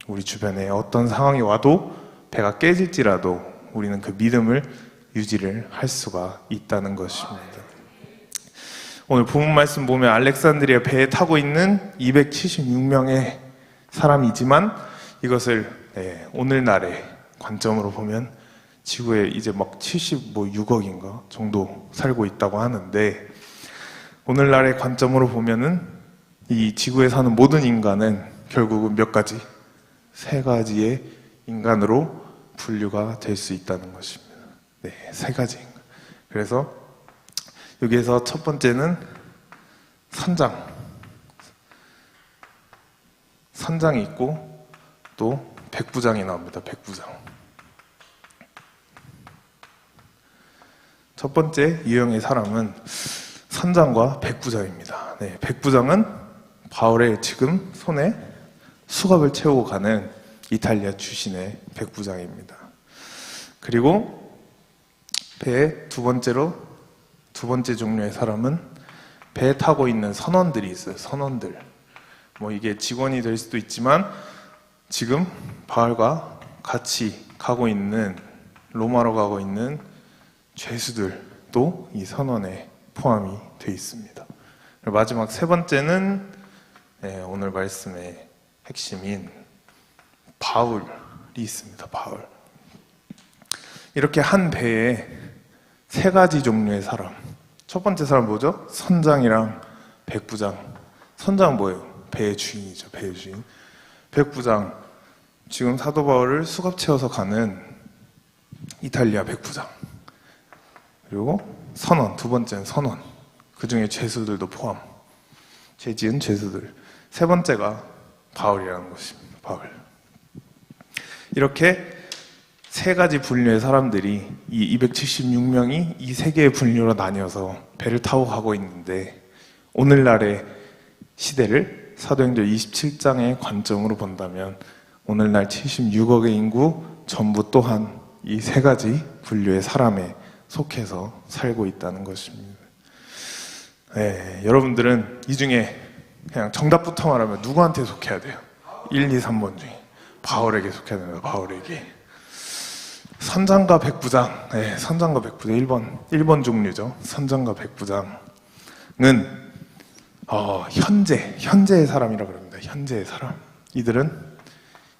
우리 주변에 어떤 상황이 와도 배가 깨질지라도 우리는 그 믿음을 유지를 할 수가 있다는 것입니다. 오늘 본문 말씀 보면 알렉산드리아 배에 타고 있는 276명의 사람이지만 이것을 오늘날의 관점으로 보면 지구에 이제 막 76억인가 정도 살고 있다고 하는데, 오늘날의 관점으로 보면은 이 지구에 사는 모든 인간은 결국은 몇 가지? 3가지의 인간으로 분류가 될 수 있다는 것입니다. 3가지 인간. 그래서 여기에서 첫 번째는 선장이 있고 또 백부장이 나옵니다. 백부장. 첫 번째 유형의 사람은 선장과 백부장입니다. 백부장은 바울의 지금 손에 수갑을 채우고 가는 이탈리아 출신의 백부장입니다. 그리고 배의 두 번째 종류의 사람은 배에 타고 있는 선원들이 있어요. 선원들. 이게 직원이 될 수도 있지만 지금 바울과 같이 로마로 가고 있는 죄수들도 이 선원에 포함이 되어 있습니다. 마지막 3번째는 오늘 말씀의 핵심인 바울이 있습니다. 바울. 이렇게 한 배에 3가지 종류의 사람. 첫 번째 사람 뭐죠? 선장이랑 백부장. 선장은 뭐예요? 배의 주인이죠. 배의 주인. 백부장. 지금 사도 바울을 수갑 채워서 가는 이탈리아 백부장. 그리고 선원. 두 번째는 선원. 그 중에 죄수들도 포함. 죄 지은 죄수들. 3번째가 바울이라는 것입니다. 바울. 이렇게 3가지 분류의 사람들이 이 276명이 이 3개의 분류로 나뉘어서 배를 타고 가고 있는데, 오늘날의 시대를 사도행전 27장의 관점으로 본다면 오늘날 76억의 인구 전부 또한 이 3가지 분류의 사람에 속해서 살고 있다는 것입니다. 여러분들은 이 중에 그냥 정답부터 말하면 누구한테 속해야 돼요? 1, 2, 3번 중에 바울에게 속해야 됩니다. 바울에게. 선장과 백부장, 선장과 백부장 1번 종류죠. 선장과 백부장은 현재의 사람이라고 그럽니다. 현재의 사람. 이들은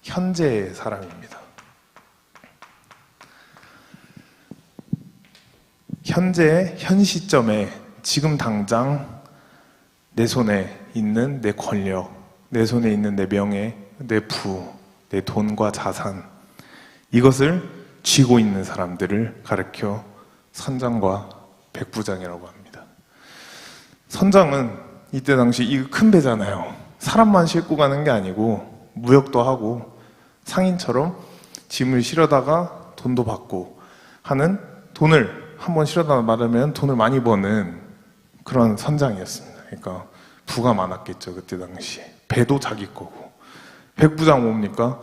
현재의 사람입니다. 현 시점에 지금 당장 내 손에 있는 내 권력, 내 손에 있는 내 명예, 내 부, 내 돈과 자산, 이것을 쥐고 있는 사람들을 가리켜 선장과 백부장이라고 합니다. 선장은 이때 당시 이 큰 배잖아요. 사람만 싣고 가는 게 아니고 무역도 하고 상인처럼 짐을 실어다가 돈도 받고 하는, 돈을 한번 실어다 말하면 돈을 많이 버는 그런 선장이었습니다. 그러니까 부가 많았겠죠. 그때 당시에. 배도 자기 거고. 백부장 뭡니까?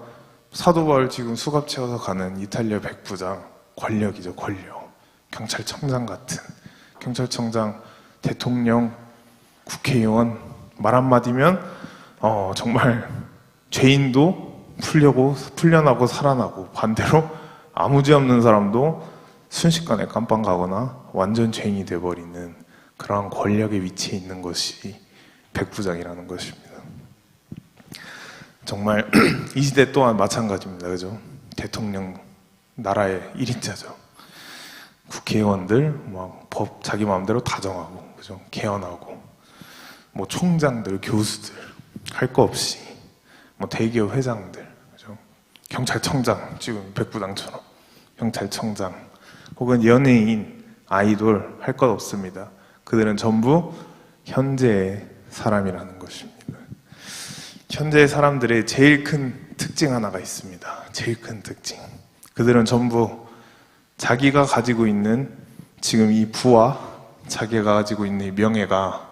사도 바울 지금 수갑 채워서 가는 이탈리아 백부장. 권력이죠. 권력. 경찰청장 같은. 경찰청장, 대통령, 국회의원 말 한마디면 정말 죄인도 풀려나고 살아나고, 반대로 아무 죄 없는 사람도 순식간에 깜빵 가거나 완전 죄인이 돼버리는 그런 권력의 위치에 있는 것이 백부장이라는 것입니다. 정말 이 시대 또한 마찬가지입니다. 그죠? 대통령, 나라의 1인자죠. 국회의원들 막 법 자기 마음대로 다 정하고, 그죠? 개헌하고, 총장들, 교수들 할 거 없이, 대기업 회장들, 그죠? 경찰청장, 지금 백부장처럼 경찰청장, 혹은 연예인, 아이돌 할 것 없습니다. 그들은 전부 현재의 사람이라는 것입니다. 현재의 사람들의 제일 큰 특징 하나가 있습니다. 제일 큰 특징. 그들은 전부 자기가 가지고 있는 지금 이 부와 자기가 가지고 있는 이 명예가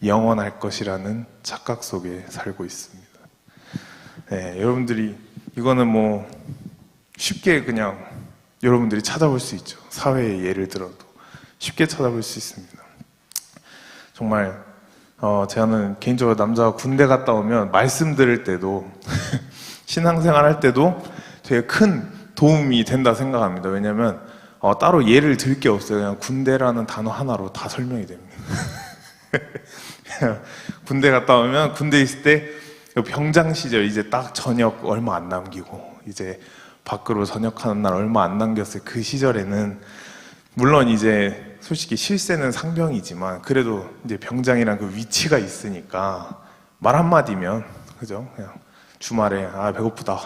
영원할 것이라는 착각 속에 살고 있습니다. 네, 여러분들이 이거는 뭐 쉽게 그냥 여러분들이 찾아볼 수 있죠. 사회의 예를 들어도 쉽게 찾아볼 수 있습니다. 정말 저는 개인적으로 남자가 군대 갔다 오면 말씀 들을 때도 신앙생활 할 때도 되게 큰 도움이 된다 생각합니다. 왜냐하면 따로 예를 들 게 없어요. 그냥 군대라는 단어 하나로 다 설명이 됩니다. 군대 갔다 오면 군대 있을 때 병장 시절 이제 딱 전역 얼마 안 남기고 이제 밖으로 전역하는 날 얼마 안 남겼을 그 시절에는 물론 이제 솔직히 실세는 상병이지만 그래도 이제 병장이란 그 위치가 있으니까 말 한마디면 그죠? 그냥 주말에 배고프다.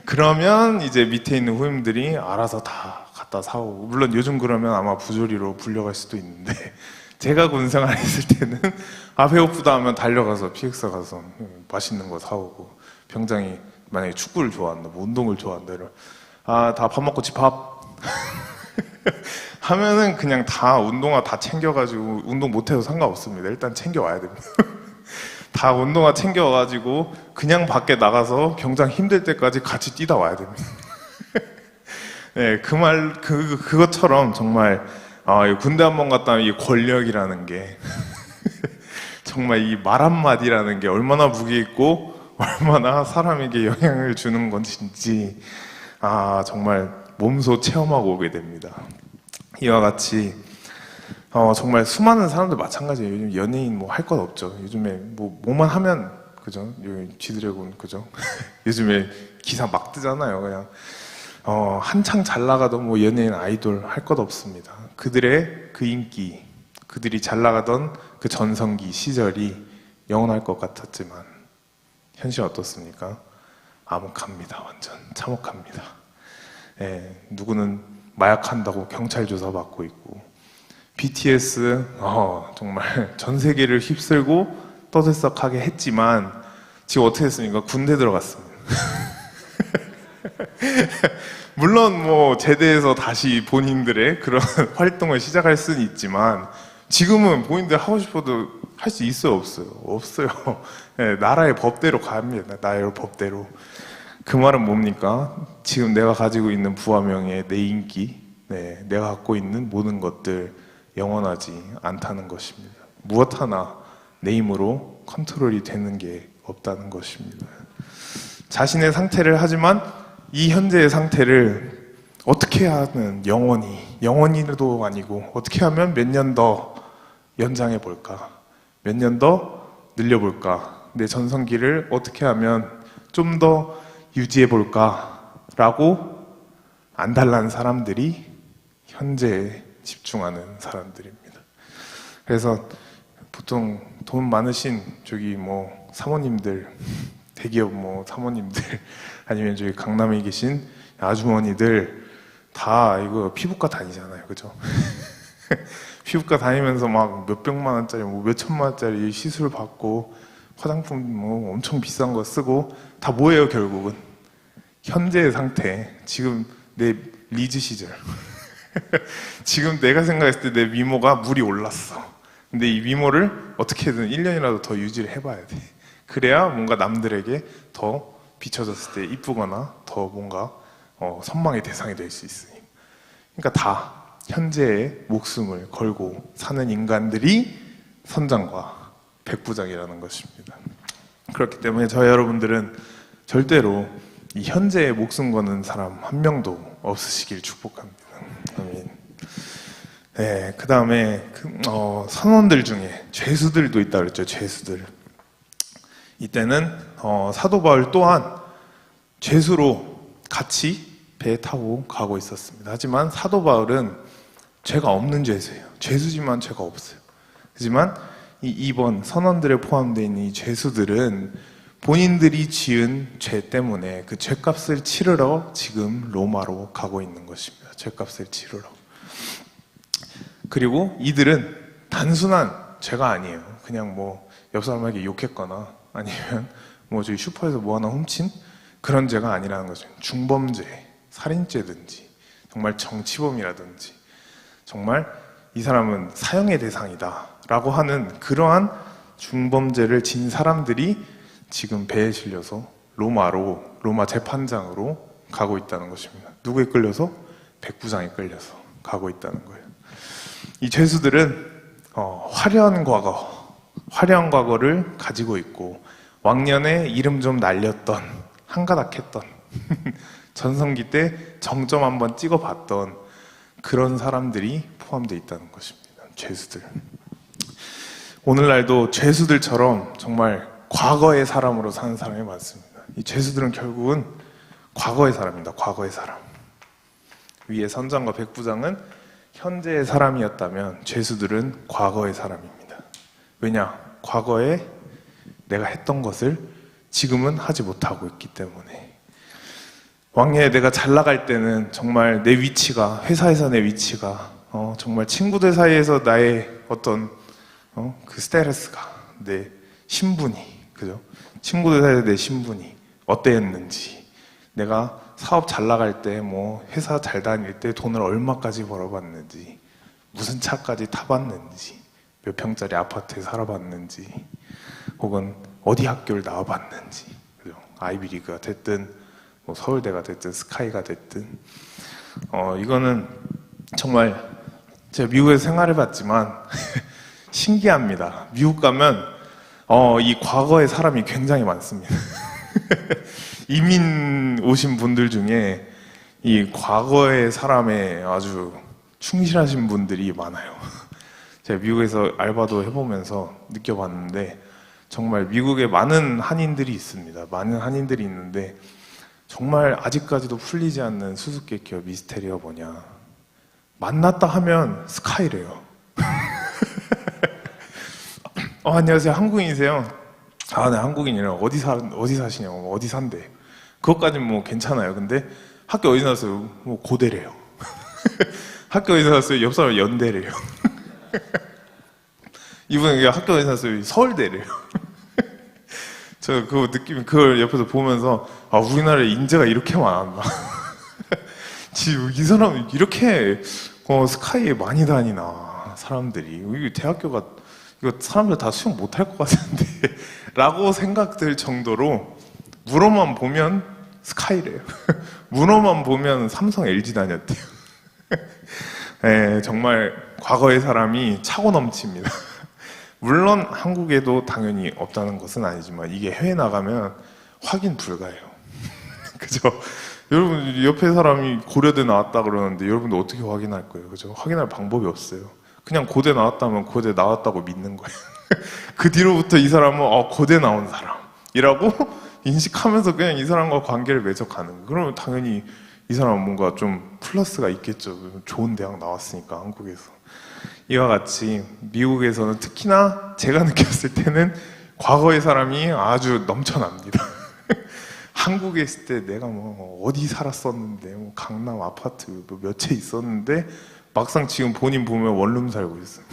그러면 이제 밑에 있는 후임들이 알아서 다 갖다 사오고 물론 요즘 그러면 아마 부조리로 불려갈 수도 있는데 제가 군생활 했을 때는 배고프다 하면 달려가서 PX 가서 맛있는 거 사오고 병장이 만약에 축구를 좋아한다, 뭐 운동을 좋아한다 이러면 다 밥 먹고 집합 하면은 그냥 다 운동화 다 챙겨가지고 운동 못해도 상관없습니다. 일단 챙겨와야 됩니다. 다 운동화 챙겨와가지고 그냥 밖에 나가서 병장 힘들 때까지 같이 뛰다 와야 됩니다. 네, 그것처럼 정말 군대 한 번 갔다 오면 이 권력이라는 게 정말 이 말 한마디라는 게 얼마나 무게 있고 얼마나 사람에게 영향을 주는 건지 정말 몸소 체험하고 오게 됩니다. 이와 같이 정말 수많은 사람들 마찬가지예요. 요즘 연예인 뭐 할 것 없죠. 요즘에 뭐만 하면 그죠? G드래곤 그죠? 요즘에 기사 막 뜨잖아요. 그냥 한창 잘 나가던 뭐 연예인 아이돌 할 것 없습니다. 그들의 그 인기, 그들이 잘 나가던 그 전성기 시절이 영원할 것 같았지만 현실 어떻습니까? 암흑합니다. 완전 참혹합니다. 누구는 마약한다고 경찰 조사받고 있고 BTS 정말 전 세계를 휩쓸고 떠들썩하게 했지만 지금 어떻게 했습니까? 군대 들어갔습니다. 물론 뭐 제대해서 다시 본인들의 그런 활동을 시작할 수는 있지만 지금은 본인들 하고 싶어도 할 수 있어요? 없어요? 없어요. 나라의 법대로 갑니다. 나라의 법대로. 그 말은 뭡니까? 지금 내가 가지고 있는 부와 명예, 내 인기, 내가 갖고 있는 모든 것들 영원하지 않다는 것입니다. 무엇 하나 내 힘으로 컨트롤이 되는 게 없다는 것입니다. 자신의 상태를 하지만 이 현재의 상태를 어떻게 하면 영원히도 아니고 어떻게 하면 몇 년 더 연장해 볼까? 몇 년 더 늘려볼까? 내 전성기를 어떻게 하면 좀 더 유지해 볼까? 라고 안달난 사람들이 현재에 집중하는 사람들입니다. 그래서 보통 돈 많으신 저기 뭐 사모님들, 대기업 뭐 사모님들 아니면 저기 강남에 계신 아주머니들 다 이거 피부과 다니잖아요. 그죠? 피부과 다니면서 막 몇백만 원짜리 뭐 몇천만 원짜리 시술 받고 화장품 뭐 엄청 비싼 거 쓰고 다 뭐예요 결국은? 현재의 상태, 지금 내 리즈 시절 지금 내가 생각했을 때 내 미모가 물이 올랐어. 근데 이 미모를 어떻게든 1년이라도 더 유지를 해봐야 돼. 그래야 뭔가 남들에게 더 비춰졌을 때 이쁘거나 더 뭔가 선망의 대상이 될 수 있으니. 그러니까 다 현재의 목숨을 걸고 사는 인간들이 선장과 백부장이라는 것입니다. 그렇기 때문에 저희 여러분들은 절대로 이 현재에 목숨 거는 사람 한 명도 없으시길 축복합니다. 아멘. 네, 그 다음에 선원들 중에 죄수들도 있다 그랬죠. 죄수들. 이때는 사도 바울 또한 죄수로 같이 배 타고 가고 있었습니다. 하지만 사도 바울은 죄가 없는 죄수예요. 죄수지만 죄가 없어요. 하지만 이번 선원들에 포함되어 있는 이 죄수들은 본인들이 지은 죄 때문에 그 죄값을 치르러 지금 로마로 가고 있는 것입니다. 죄값을 치르러. 그리고 이들은 단순한 죄가 아니에요. 그냥 뭐 옆 사람에게 욕했거나 아니면 뭐 저희 슈퍼에서 뭐 하나 훔친 그런 죄가 아니라는 거죠. 중범죄, 살인죄든지 정말 정치범이라든지 정말 이 사람은 사형의 대상이다 라고 하는 그러한 중범죄를 진 사람들이 지금 배에 실려서 로마 재판장으로 가고 있다는 것입니다. 누구에 끌려서? 백부장에 끌려서 가고 있다는 거예요. 이 죄수들은 화려한 과거를 가지고 있고 왕년에 이름 좀 날렸던 한가닥했던 전성기 때 정점 한번 찍어봤던 그런 사람들이 포함되어 있다는 것입니다. 죄수들. 오늘날도 죄수들처럼 정말 과거의 사람으로 사는 사람이 많습니다. 이 죄수들은 결국은 과거의 사람입니다. 과거의 사람. 위에 선장과 백부장은 현재의 사람이었다면 죄수들은 과거의 사람입니다. 왜냐? 과거에 내가 했던 것을 지금은 하지 못하고 있기 때문에. 왕년에 내가 잘 나갈 때는 정말 내 위치가, 회사에서 내 위치가 정말 친구들 사이에서 나의 어떤 그 스테레스가, 내 신분이, 그죠? 친구들 사이에서 내 신분이 어땠는지, 내가 사업 잘 나갈 때, 회사 잘 다닐 때 돈을 얼마까지 벌어봤는지, 무슨 차까지 타봤는지, 몇 평짜리 아파트에 살아봤는지, 혹은 어디 학교를 나와봤는지, 그죠? 아이비리그가 됐든, 서울대가 됐든, 스카이가 됐든, 이거는 정말 제가 미국에서 생활해봤지만 신기합니다. 미국 가면 이 과거의 사람이 굉장히 많습니다. 이민 오신 분들 중에 이 과거의 사람에 아주 충실하신 분들이 많아요. 제가 미국에서 알바도 해보면서 느껴봤는데 정말 미국에 많은 한인들이 있습니다. 많은 한인들이 있는데 정말 아직까지도 풀리지 않는 수수께끼와 미스테리가 뭐냐. 만났다 하면 스카이래요. 안녕하세요. 한국인이세요? 네, 한국인이래요. 어디 사시냐고, 어디 산대. 그것까지는 괜찮아요. 근데 학교 어디 나왔어요? 고대래요. 학교 어디 나왔어요? 옆 사람 연대래요. 이분은 학교 어디 나왔어요? 서울대래요. 저 그거 그걸 옆에서 보면서 우리나라에 인재가 이렇게 많았나. 이 사람 이렇게 스카이에 많이 다니나 사람들이. 이게 대학교가 이거 사람들 다 수용 못할 것 같은데 라고 생각될 정도로 문어만 보면 스카이래요. 문어만 보면 삼성 LG 다녔대요. 네, 정말 과거의 사람이 차고 넘칩니다. 물론 한국에도 당연히 없다는 것은 아니지만 이게 해외 나가면 확인 불가해요. 그죠? 여러분 옆에 사람이 고려대 나왔다 그러는데 여러분도 어떻게 확인할 거예요? 그죠? 확인할 방법이 없어요. 그냥 고대 나왔다면 고대 나왔다고 믿는 거예요. 그 뒤로부터 이 사람은 고대 나온 사람이라고 인식하면서 그냥 이 사람과 관계를 맺어 가는 거예요. 그러면 당연히 이 사람은 뭔가 좀 플러스가 있겠죠. 좋은 대학 나왔으니까 한국에서. 이와 같이 미국에서는 특히나 제가 느꼈을 때는 과거의 사람이 아주 넘쳐납니다. 한국에 있을 때 내가 어디 살았었는데 강남 아파트 몇 채 있었는데 막상 지금 본인 보면 원룸 살고 있어요.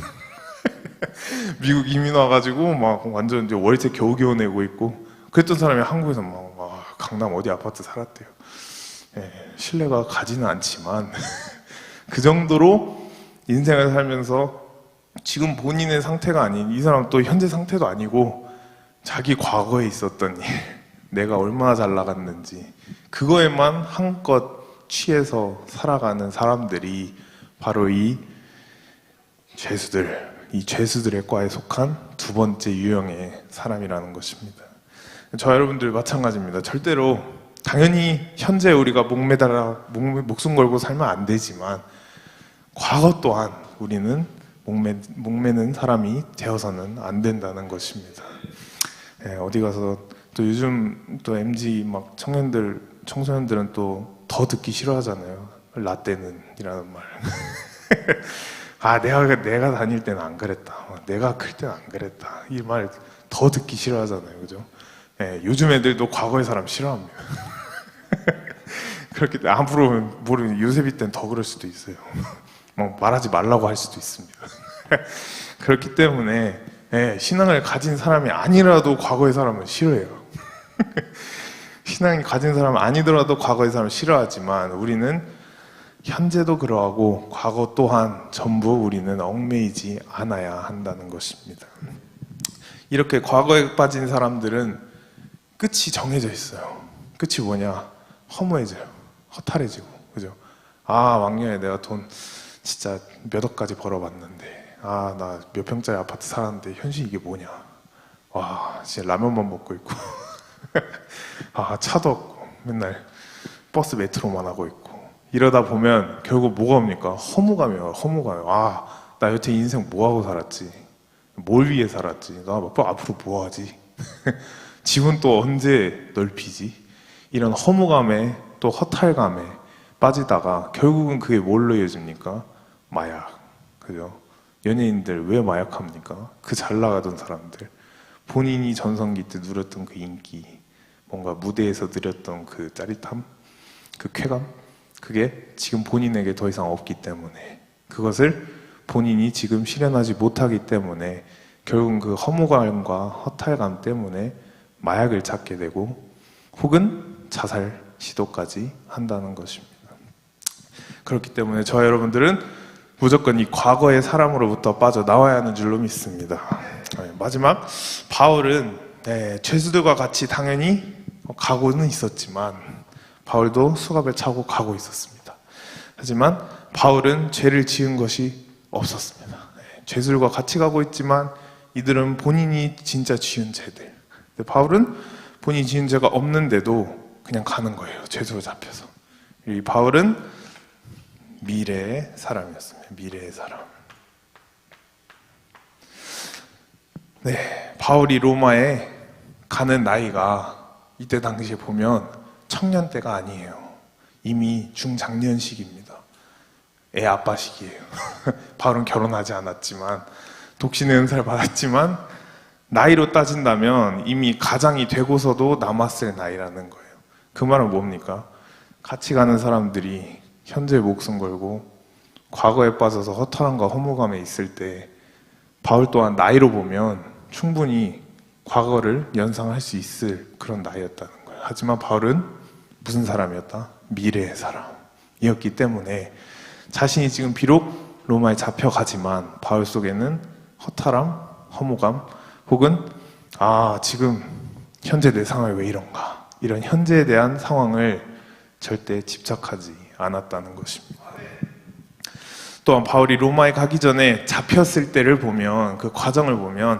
미국 이민 와가지고 막 완전 이제 월세 겨우겨우 내고 있고 그랬던 사람이 한국에서 막 강남 어디 아파트 살았대요. 신뢰가 가지는 않지만 그 정도로 인생을 살면서 지금 본인의 상태가 아닌 이 사람 또 현재 상태도 아니고 자기 과거에 있었던 일, 내가 얼마나 잘 나갔는지 그거에만 한껏 취해서 살아가는 사람들이 바로 이 죄수들의 과에 속한 두 번째 유형의 사람이라는 것입니다. 저 여러분들 마찬가지입니다. 절대로 당연히 현재 우리가 목숨 걸고 살면 안 되지만 과거 또한 우리는 목매는 사람이 되어서는 안 된다는 것입니다. 어디 가서 또 요즘 또 MZ 막 청소년들은 또 더 듣기 싫어하잖아요. 라떼는 이라는 말. 내가 다닐 때는 안 그랬다. 내가 클 때는 안 그랬다. 이 말 더 듣기 싫어하잖아요. 그죠? 요즘 애들도 과거의 사람 싫어합니다. 그렇기 때문에 앞으로 모르면 요셉이 때는 더 그럴 수도 있어요. 말하지 말라고 할 수도 있습니다. 그렇기 때문에 신앙을 가진 사람이 아니라도 과거의 사람은 싫어해요. 신앙이 가진 사람은 아니더라도 과거의 사람을 싫어하지만 우리는 현재도 그러하고 과거 또한 전부 우리는 얽매이지 않아야 한다는 것입니다. 이렇게 과거에 빠진 사람들은 끝이 정해져 있어요. 끝이 뭐냐? 허무해져요. 허탈해지고, 그죠? 아, 왕년에 내가 돈 진짜 몇 억까지 벌어봤는데, 아, 나 몇 평짜리 아파트 살았는데 현실 이게 뭐냐? 와, 진짜 라면만 먹고 있고, 아, 차도 없고, 맨날 버스 메트로만 하고 있고, 이러다 보면 결국 뭐가 옵니까? 허무감이에요. 허무감이에요. 아, 나 여태 인생 뭐 하고 살았지? 뭘 위해 살았지? 나 앞으로 뭐 하지? 집은 또 언제 넓히지? 이런 허무감에 또 허탈감에 빠지다가 결국은 그게 뭘로 이어집니까? 마약. 그죠? 연예인들 왜 마약합니까? 그 잘 나가던 사람들. 본인이 전성기 때 누렸던 그 인기, 뭔가 무대에서 누렸던 그 짜릿함, 그 쾌감, 그게 지금 본인에게 더 이상 없기 때문에, 그것을 본인이 지금 실현하지 못하기 때문에 결국은 그 허무감과 허탈감 때문에 마약을 찾게 되고 혹은 자살 시도까지 한다는 것입니다. 그렇기 때문에 저와 여러분들은 무조건 이 과거의 사람으로부터 빠져나와야 하는 줄로 믿습니다. 마지막, 바울은 죄수들과 같이 당연히 가고는 있었지만 바울도 수갑을 차고 가고 있었습니다. 하지만 바울은 죄를 지은 것이 없었습니다. 죄수들과 같이 가고 있지만 이들은 본인이 진짜 지은 죄들. 근데 바울은 본인이 지은 죄가 없는데도 그냥 가는 거예요. 죄수로 잡혀서. 이 바울은 미래의 사람이었습니다. 미래의 사람. 네, 바울이 로마에 가는 나이가 이때 당시에 보면 청년 때가 아니에요. 이미 중장년식입니다. 애 아빠 시기예요. 바울은 결혼하지 않았지만, 독신의 은사를 받았지만 나이로 따진다면 이미 가장이 되고서도 남았을 나이라는 거예요. 그 말은 뭡니까? 같이 가는 사람들이 현재 목숨 걸고 과거에 빠져서 허탈함과 허무감에 있을 때 바울 또한 나이로 보면 충분히 과거를 연상할 수 있을 그런 나이였다는 거예요. 하지만 바울은 무슨 사람이었다? 미래의 사람이었기 때문에 자신이 지금 비록 로마에 잡혀가지만 바울 속에는 허탈함, 허무감 혹은 지금 현재 내 상황이 왜 이런가, 이런 현재에 대한 상황을 절대 집착하지 않았다는 것입니다. 또한 바울이 로마에 가기 전에 잡혔을 때를 보면, 그 과정을 보면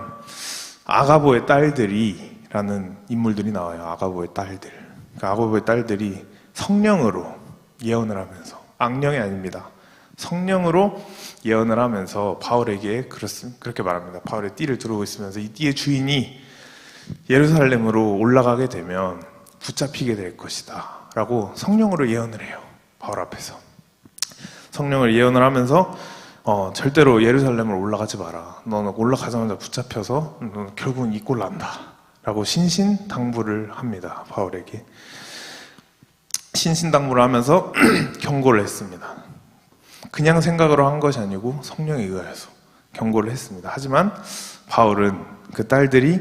아가보의 딸들이라는 인물들이 나와요. 아가보의 딸들. 그 아가보의 딸들이 성령으로 예언을 하면서, 악령이 아닙니다, 성령으로 예언을 하면서 바울에게 그렇게 말합니다. 바울의 띠를 두르고 있으면서 이 띠의 주인이 예루살렘으로 올라가게 되면 붙잡히게 될 것이다 라고 성령으로 예언을 해요. 바울 앞에서 성령을 예언을 하면서 절대로 예루살렘으로 올라가지 마라, 너는 올라가자마자 붙잡혀서 너는 결국은 이 꼴 난다 라고 신신당부를 합니다. 바울에게 신신당부를 하면서 경고를 했습니다. 그냥 생각으로 한 것이 아니고 성령에 의하여서 경고를 했습니다. 하지만 바울은 그 딸들이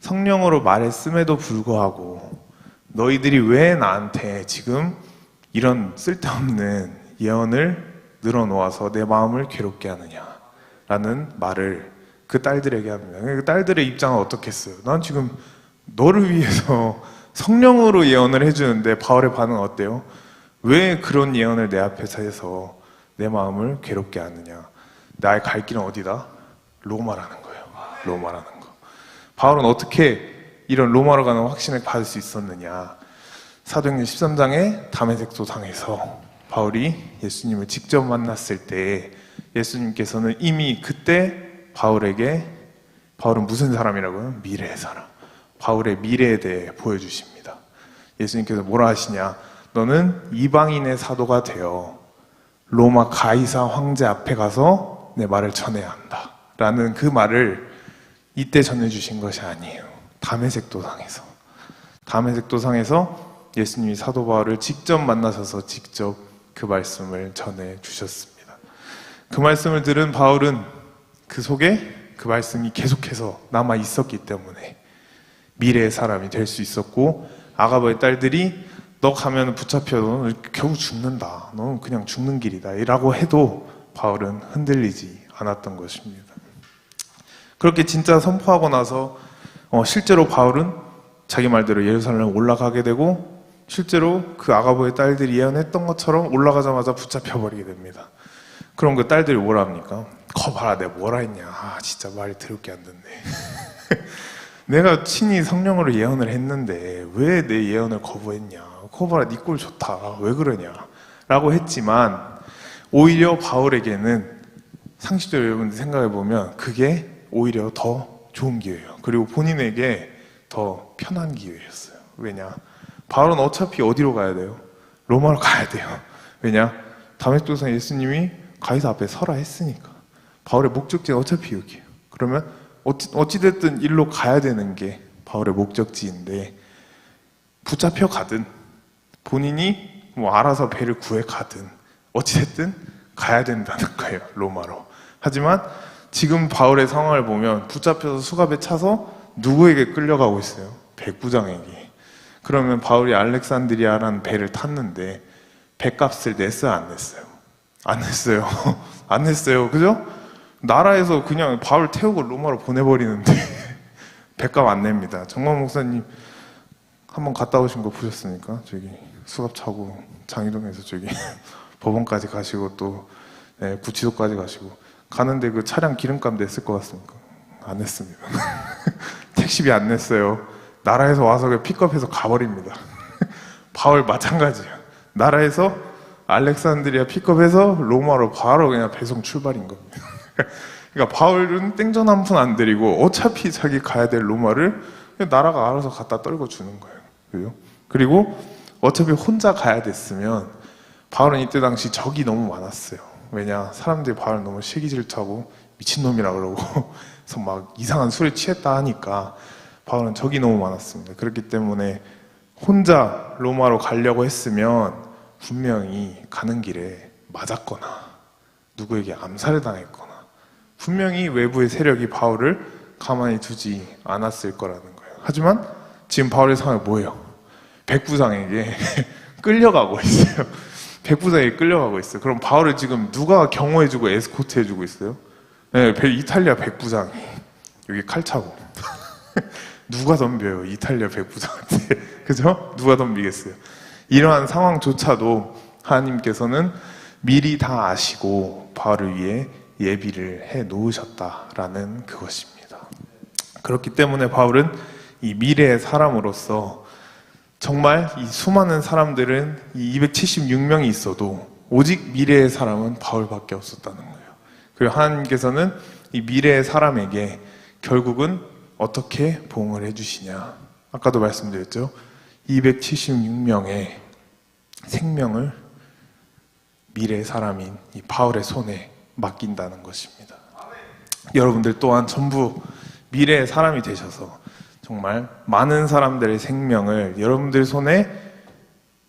성령으로 말했음에도 불구하고 너희들이 왜 나한테 지금 이런 쓸데없는 예언을 늘어놓아서 내 마음을 괴롭게 하느냐라는 말을 그 딸들에게 합니다. 그 딸들의 입장은 어떻겠어요? 난 지금 너를 위해서 성령으로 예언을 해주는데 바울의 반응은 어때요? 왜 그런 예언을 내 앞에서 해서 내 마음을 괴롭게 하느냐? 나의 갈 길은 어디다? 로마라는 거예요. 로마라는 거. 바울은 어떻게 이런 로마로 가는 확신을 받을 수 있었느냐? 사도행전 13장의 다메섹 도상에서 바울이 예수님을 직접 만났을 때 예수님께서는 이미 그때 바울에게, 바울은 무슨 사람이라고요? 미래의 사람. 바울의 미래에 대해 보여주십니다. 예수님께서 뭐라 하시냐? 너는 이방인의 사도가 되어 로마 가이사 황제 앞에 가서 내 말을 전해야 한다 라는 그 말을 이때 전해주신 것이 아니에요. 다메섹 도상에서 예수님이 사도 바울을 직접 만나셔서 직접 그 말씀을 전해주셨습니다. 그 말씀을 들은 바울은 그 속에 그 말씀이 계속해서 남아 있었기 때문에 미래의 사람이 될 수 있었고, 아가보의 딸들이 너 가면 붙잡혀 너는 겨우 죽는다. 너는 그냥 죽는 길이다. 라고 해도 바울은 흔들리지 않았던 것입니다. 그렇게 진짜 선포하고 나서 실제로 바울은 자기 말대로 예루살렘 올라가게 되고 실제로 그 아가보의 딸들이 예언했던 것처럼 올라가자마자 붙잡혀버리게 됩니다. 그럼 그 딸들이 뭐라 합니까? 거 봐라 내가 뭐라 했냐. 아 진짜 말이 더럽게 안 듣네. 내가 친히 성령으로 예언을 했는데 왜 내 예언을 거부했냐. 거 봐라 네 꼴 좋다. 왜 그러냐. 라고 했지만 오히려 바울에게는 상식적으로 여러분들 생각해보면 그게 오히려 더 좋은 기회예요. 그리고 본인에게 더 편한 기회였어요. 왜냐? 바울은 어차피 어디로 가야 돼요? 로마로 가야 돼요. 왜냐? 다메섹도상 예수님이 가이사 앞에 서라 했으니까. 바울의 목적지는 어차피 여기예요. 그러면 어찌됐든 일로 가야 되는 게 바울의 목적지인데 붙잡혀 가든 본인이 뭐 알아서 배를 구해 가든 어찌됐든 가야 된다는 거예요. 로마로. 하지만 지금 바울의 상황을 보면 붙잡혀서 수갑에 차서 누구에게 끌려가고 있어요? 백부장에게. 그러면 바울이 알렉산드리아라는 배를 탔는데 배값을 냈어요? 안 냈어요? 안 냈어요. 안 냈어요. 그죠? 나라에서 그냥 바울 태우고 로마로 보내버리는데 배값 안 냅니다. 정광 목사님 한번 갔다 오신 거 보셨습니까? 저기 수갑 차고 장희동에서 저기 법원까지 가시고 또 구치소까지 가시고 가는데 그 차량 기름값 냈을 것 같습니까? 안 냈습니다. 택시비 안 냈어요. 나라에서 와서 그냥 픽업해서 가버립니다. 바울 마찬가지예요. 나라에서 알렉산드리아 픽업해서 로마로 바로 그냥 배송 출발인 겁니다. 그러니까 바울은 땡전 한 푼 안 들이고 어차피 자기 가야 될 로마를 그냥 나라가 알아서 갖다 떨궈 주는 거예요. 그죠? 그리고 어차피 혼자 가야 됐으면 바울은 이때 당시 적이 너무 많았어요. 왜냐? 사람들이 바울 너무 시기질투하고 미친놈이라 그러고 그래서 막 이상한 술에 취했다 하니까 바울은 적이 너무 많았습니다. 그렇기 때문에 혼자 로마로 가려고 했으면 분명히 가는 길에 맞았거나 누구에게 암살을 당했거나 분명히 외부의 세력이 바울을 가만히 두지 않았을 거라는 거예요. 하지만 지금 바울의 상황이 뭐예요? 백부장에게 끌려가고 있어요. 백부장에게 끌려가고 있어요. 그럼 바울을 지금 누가 경호해주고 에스코트해주고 있어요? 네, 이탈리아 백부장이 여기 칼 차고 누가 덤벼요? 이탈리아 백부장한테. 그죠? 누가 덤비겠어요? 이러한 상황조차도 하나님께서는 미리 다 아시고 바울을 위해 예비를 해 놓으셨다라는 그것입니다. 그렇기 때문에 바울은 이 미래의 사람으로서 정말 이 수많은 사람들은 이 276명이 있어도 오직 미래의 사람은 바울밖에 없었다는 거예요. 그리고 하나님께서는 이 미래의 사람에게 결국은 어떻게 보응을 해주시냐. 아까도 말씀드렸죠. 276명의 생명을 미래의 사람인 이 바울의 손에 맡긴다는 것입니다. 여러분들 또한 전부 미래의 사람이 되셔서 정말 많은 사람들의 생명을 여러분들 손에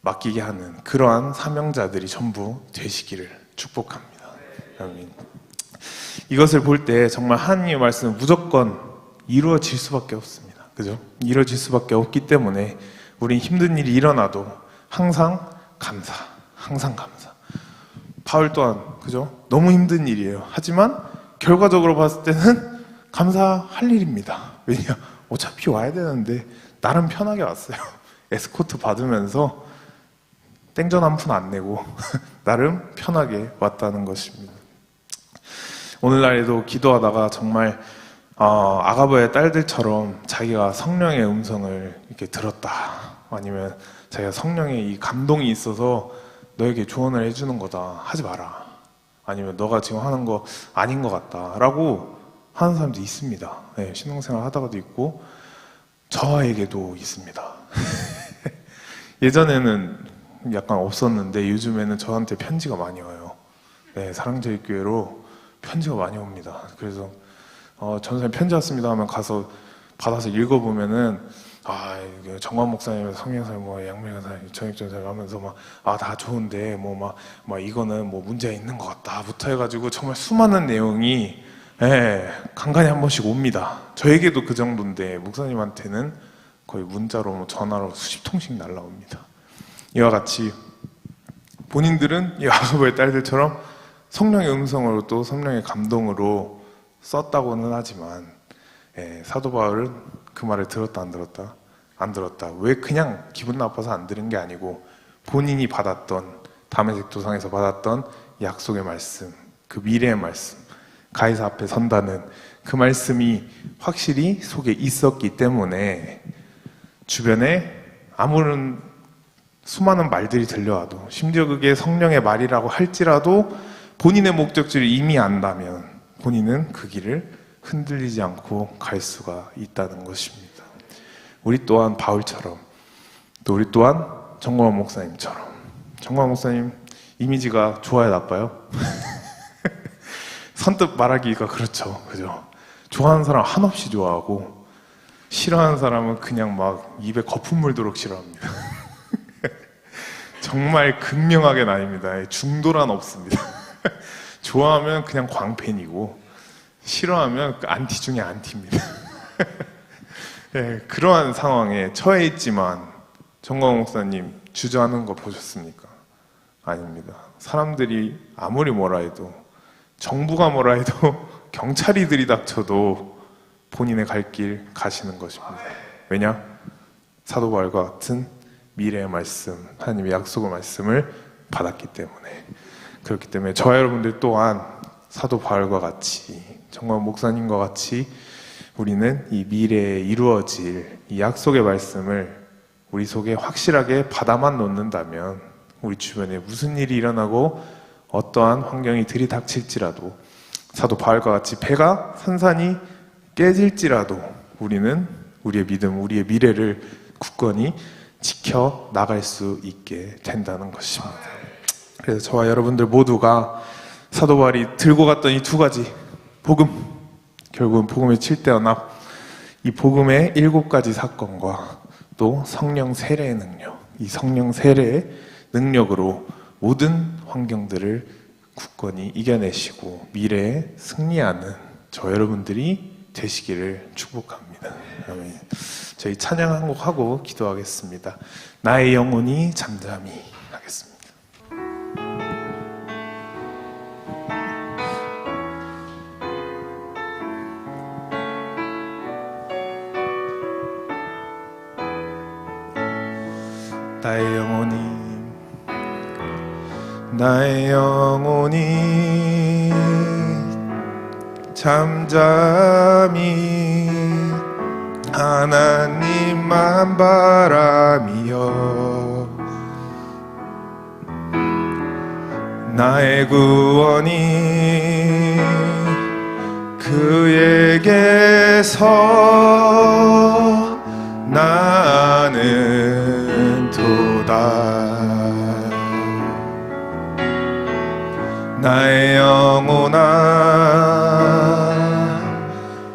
맡기게 하는 그러한 사명자들이 전부 되시기를 축복합니다. 아멘. 이것을 볼 때 정말 하나님의 말씀은 무조건 이루어질 수밖에 없습니다. 그죠? 이루어질 수밖에 없기 때문에 우린 힘든 일이 일어나도 항상 감사, 항상 감사. 바울 또한 그죠? 너무 힘든 일이에요. 하지만 결과적으로 봤을 때는 감사할 일입니다. 왜냐? 어차피 와야 되는데 나름 편하게 왔어요. 에스코트 받으면서 땡전 한 푼 안 내고 나름 편하게 왔다는 것입니다. 오늘날에도 기도하다가 정말 아가보의 딸들처럼 자기가 성령의 음성을 이렇게 들었다, 아니면 자기가 성령의 이 감동이 있어서 너에게 조언을 해주는 거다, 하지 마라, 아니면 너가 지금 하는 거 아닌 것 같다 라고 하는 사람도 있습니다. 네, 신앙생활 하다가도 있고 저에게도 있습니다. 예전에는 약간 없었는데 요즘에는 저한테 편지가 많이 와요. 네, 사랑제일교회로 편지가 많이 옵니다. 그래서 전선에 편지 왔습니다 하면 가서 받아서 읽어보면은 정관 목사님, 성경사님, 뭐 양명사님, 정익전사님 하면서 다 좋은데 막 이거는 뭐 문제가 있는 것 같다부터 해가지고 정말 수많은 내용이 간간히 한 번씩 옵니다. 저에게도 그 정도인데 목사님한테는 거의 문자로 전화로 수십 통씩 날라옵니다. 이와 같이 본인들은 야고보의 딸들처럼 성령의 음성으로 또 성령의 감동으로 썼다고는 하지만 사도 바울은 그 말을 들었다 안 들었다? 안 들었다. 왜 그냥 기분 나빠서 안 들은 게 아니고 본인이 받았던 다메섹 도상에서 받았던 약속의 말씀, 그 미래의 말씀, 가이사 앞에 선다는 그 말씀이 확실히 속에 있었기 때문에 주변에 아무런 수많은 말들이 들려와도 심지어 그게 성령의 말이라고 할지라도 본인의 목적지를 이미 안다면 본인은 그 길을 흔들리지 않고 갈 수가 있다는 것입니다. 우리 또한 바울처럼 또 우리 또한 정광훈 목사님처럼 정광훈 목사님 이미지가 좋아요 나빠요? 선뜻 말하기가 그렇죠. 그죠? 좋아하는 사람 한없이 좋아하고 싫어하는 사람은 그냥 막 입에 거품 물도록 싫어합니다. 정말 극명하게 나뉩니다. 중도란 없습니다. 좋아하면 그냥 광팬이고 싫어하면 안티 중에 안티입니다. 네, 그러한 상황에 처해 있지만 정광훈 목사님 주저하는 거 보셨습니까? 아닙니다. 사람들이 아무리 뭐라 해도 정부가 뭐라 해도 경찰이 들이닥쳐도 본인의 갈 길 가시는 것입니다. 왜냐? 사도 바울과 같은 미래의 말씀, 하나님의 약속의 말씀을 받았기 때문에. 그렇기 때문에 저와 여러분들 또한 사도 바울과 같이 정광훈 목사님과 같이 우리는 이 미래에 이루어질 이 약속의 말씀을 우리 속에 확실하게 받아만 놓는다면 우리 주변에 무슨 일이 일어나고 어떠한 환경이 들이닥칠지라도 사도 바울과 같이 배가 산산이 깨질지라도 우리는 우리의 믿음, 우리의 미래를 굳건히 지켜 나갈 수 있게 된다는 것입니다. 그래서 저와 여러분들 모두가 사도 바울이 들고 갔던 이 두 가지 복음, 결국은 복음의 7대 연합, 이 복음의 7가지 사건과 또 성령 세례의 능력, 이 성령 세례의 능력으로 모든 환경들을 굳건히 이겨내시고 미래에 승리하는 저 여러분들이 되시기를 축복합니다. 아멘. 저희 찬양 한 곡 하고 기도하겠습니다. 나의 영혼이 잠잠히 하겠습니다. 나의 영혼이 잠잠히 하나님만 바라며 나의 구원이 그에게서 나는 도다. 나의 영혼아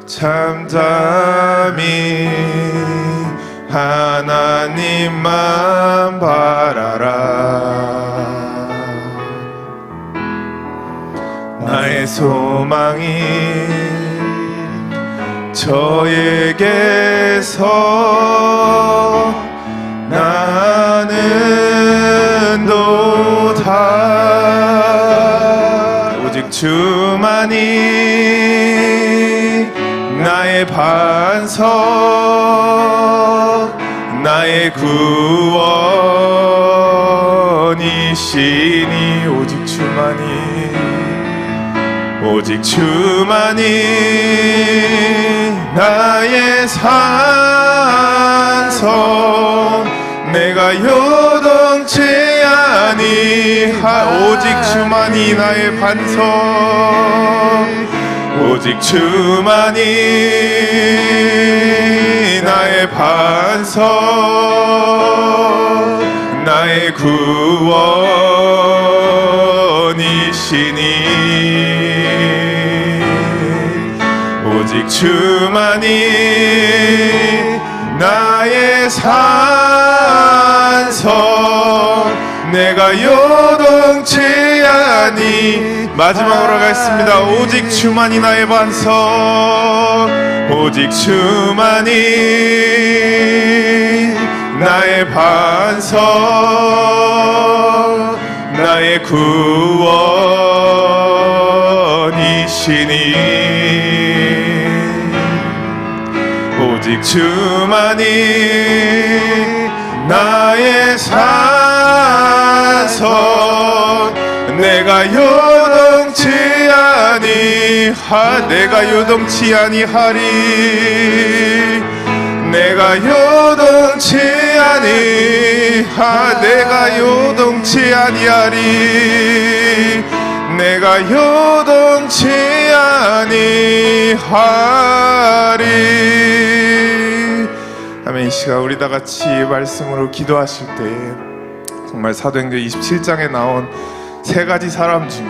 잠잠히 하나님만 바라라. 나의 소망이 저에게서 나는 도다. 오직 주만이 나의 반석, 나의 구원이시니. 오직 주만이 나의 산성, 내가 요동치 아니하. 오직 주만이 나의 반석, 오직 주만이 나의 반석, 나의 구원이시니. 오직 주만이 나의 산성, 내가 요동치 아니. 마지막으로 가겠습니다. 오직 주만이 나의 반석, 오직 주만이 나의 반석, 나의 구원이시니 오직 주만이 나의 산성, 내가 요동치 아니하리, 내가 요동치 아니하리, 내가 요동치 아니하, 내가 요동치 아니하리, 내가 요동치 아니하리. 아멘. 이 시간 우리 다 같이 말씀으로 기도하실 때 정말 사도행전 27장에 나온 세 가지 사람 중에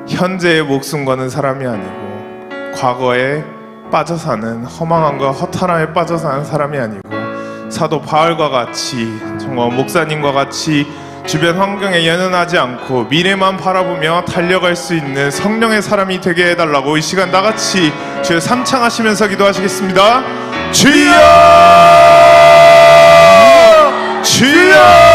현재의 목숨 거는 사람이 아니고 과거에 빠져 사는 허망함과 허탈함에 빠져 사는 사람이 아니고 사도 바울과 같이 정말 목사님과 같이 주변 환경에 연연하지 않고 미래만 바라보며 달려갈 수 있는 성령의 사람이 되게 해달라고 이 시간 나같이 주여 삼창하시면서 기도하시겠습니다. 주여! 주여!